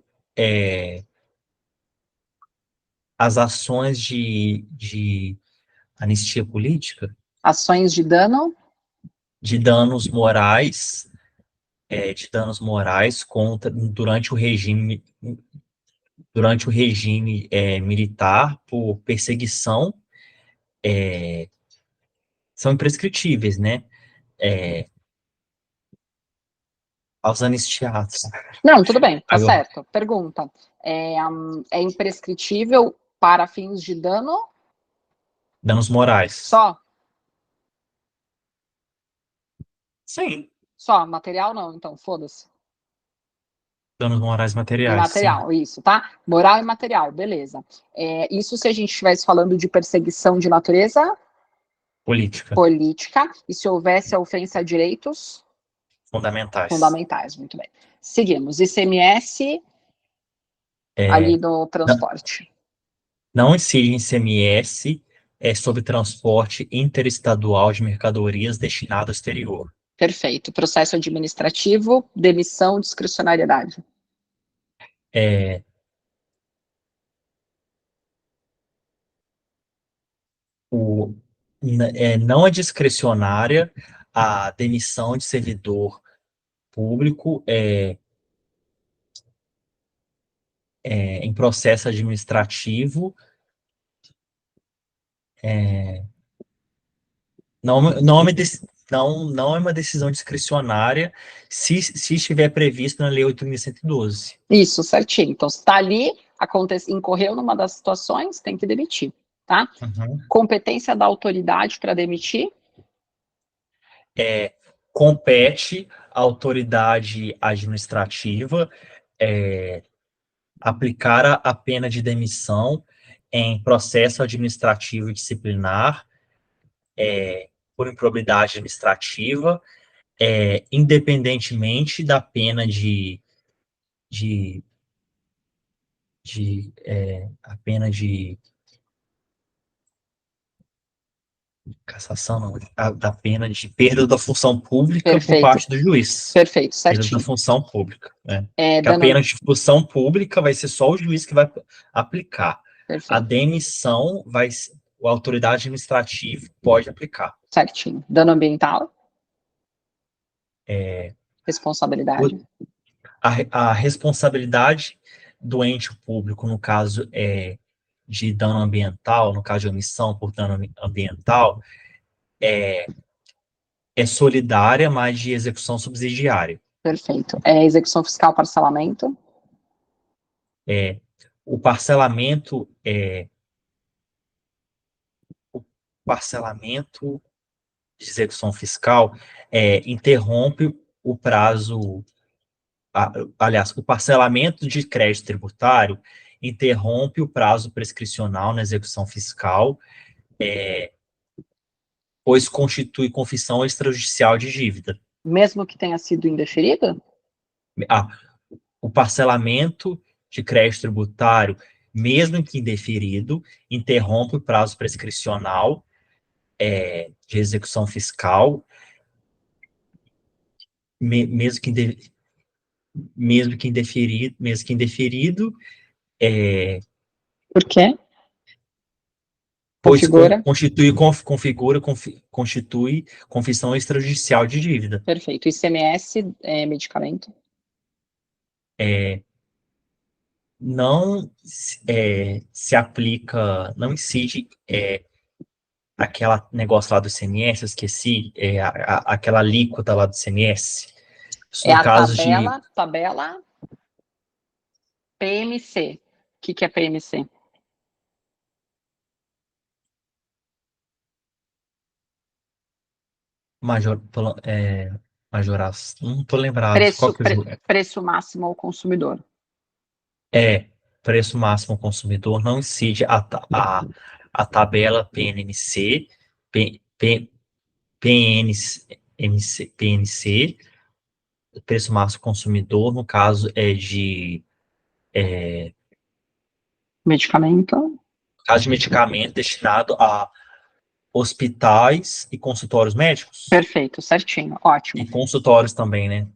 as ações de anistia política, Ações de dano. de danos morais, durante o regime militar por perseguição, são imprescritíveis, né? Aos anistiados. Não, tudo bem, tá Agora, certo. Pergunta: é imprescritível para fins de dano danos morais. só? Sim. Só, material não, então, foda-se. Danos morais materiais, sim. Imaterial, isso, tá? Moral e material, beleza. Isso se a gente estivesse falando de perseguição de natureza Política. política, e se houvesse a ofensa a direitos Fundamentais. fundamentais, muito bem. Seguimos. ICMS ali É, no não, transporte. não incide em ICMS sobre transporte interestadual de mercadorias destinado ao exterior. Perfeito. Processo administrativo, demissão, discricionariedade. É, o, não é discricionária a demissão de servidor público em processo administrativo. Não é uma decisão discricionária se estiver previsto na Lei 8.112. Isso, certinho. Então, se está ali, incorreu numa das situações, tem que demitir, tá? Uhum. Competência da autoridade para demitir. Compete à autoridade administrativa aplicar a pena de demissão em processo administrativo disciplinar por improbidade administrativa, independentemente da pena de, a pena de cassação, não, da pena de perda da função pública por Perfeito, parte do juiz. perfeito, Perda da certinho. função pública, né? Que a Dando. pena de função pública vai ser só o juiz que vai aplicar. A Perfeito, demissão a autoridade administrativa pode aplicar. certinho. Dano ambiental, É, responsabilidade. a responsabilidade do ente público, no caso de dano ambiental, no caso de omissão por dano ambiental, é solidária, mas de execução subsidiária. Perfeito. Execução fiscal, parcelamento. É, o parcelamento de execução fiscal interrompe o prazo, aliás, o parcelamento de crédito tributário interrompe o prazo prescricional na execução fiscal, pois constitui confissão extrajudicial de dívida. Mesmo que tenha sido indeferida? O parcelamento de crédito tributário, mesmo que indeferido, interrompe o prazo prescricional de execução fiscal, mesmo que indeferido, Por quê? pois Configura. constitui confissão extrajudicial de dívida. Perfeito. ICMS é medicamento? Não se aplica, não incide aquela negócio lá do ICMS, eu esqueci, aquela alíquota lá do ICMS. É No a caso de tabela PMC. O que é PMC? majoração, não estou lembrado. Qual que Preço máximo ao consumidor. Preço máximo ao consumidor não incide a tabela PNMC, PNC, preço máximo ao consumidor, no caso de Medicamento? caso de medicamento destinado a hospitais e consultórios médicos. Perfeito, certinho, ótimo. E consultórios também, né?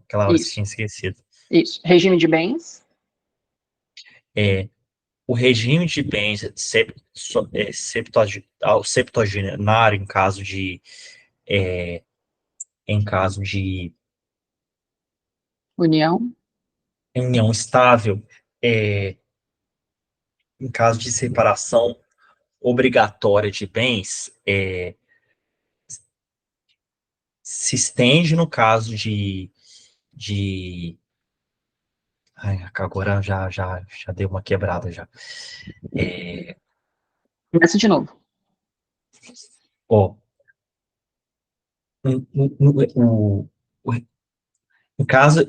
Aquela hora que Isso. tinha esquecido. Isso. Regime de bens? O regime de bens septuagenário em caso de União? união estável, em caso de separação obrigatória de bens, se estende no caso de agora já deu uma quebrada já. Começa de novo. No caso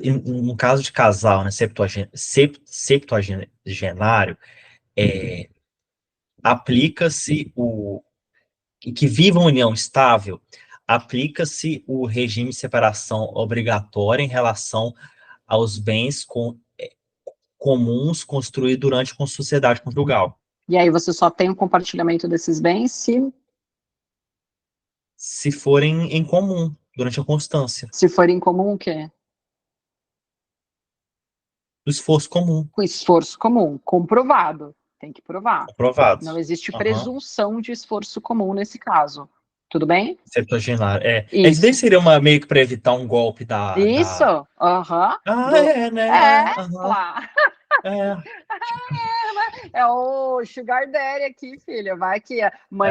de casal, né, septuagenário, aplica-se que viva uma união estável, aplica-se o regime de separação obrigatória em relação aos bens comuns construídos durante a sociedade conjugal. E aí você só tem o compartilhamento desses bens se forem em comum durante a constância. Se for em comum, o quê? Do esforço comum. Com esforço comum, comprovado. Tem que provar. Comprovado. Não existe presunção de esforço comum nesse caso. Tudo bem? Septuagenário. Isso daí seria meio que para evitar um golpe da... Isso, aham. né? Claro. É o Sugar Daddy aqui, filha. Vai que a mãe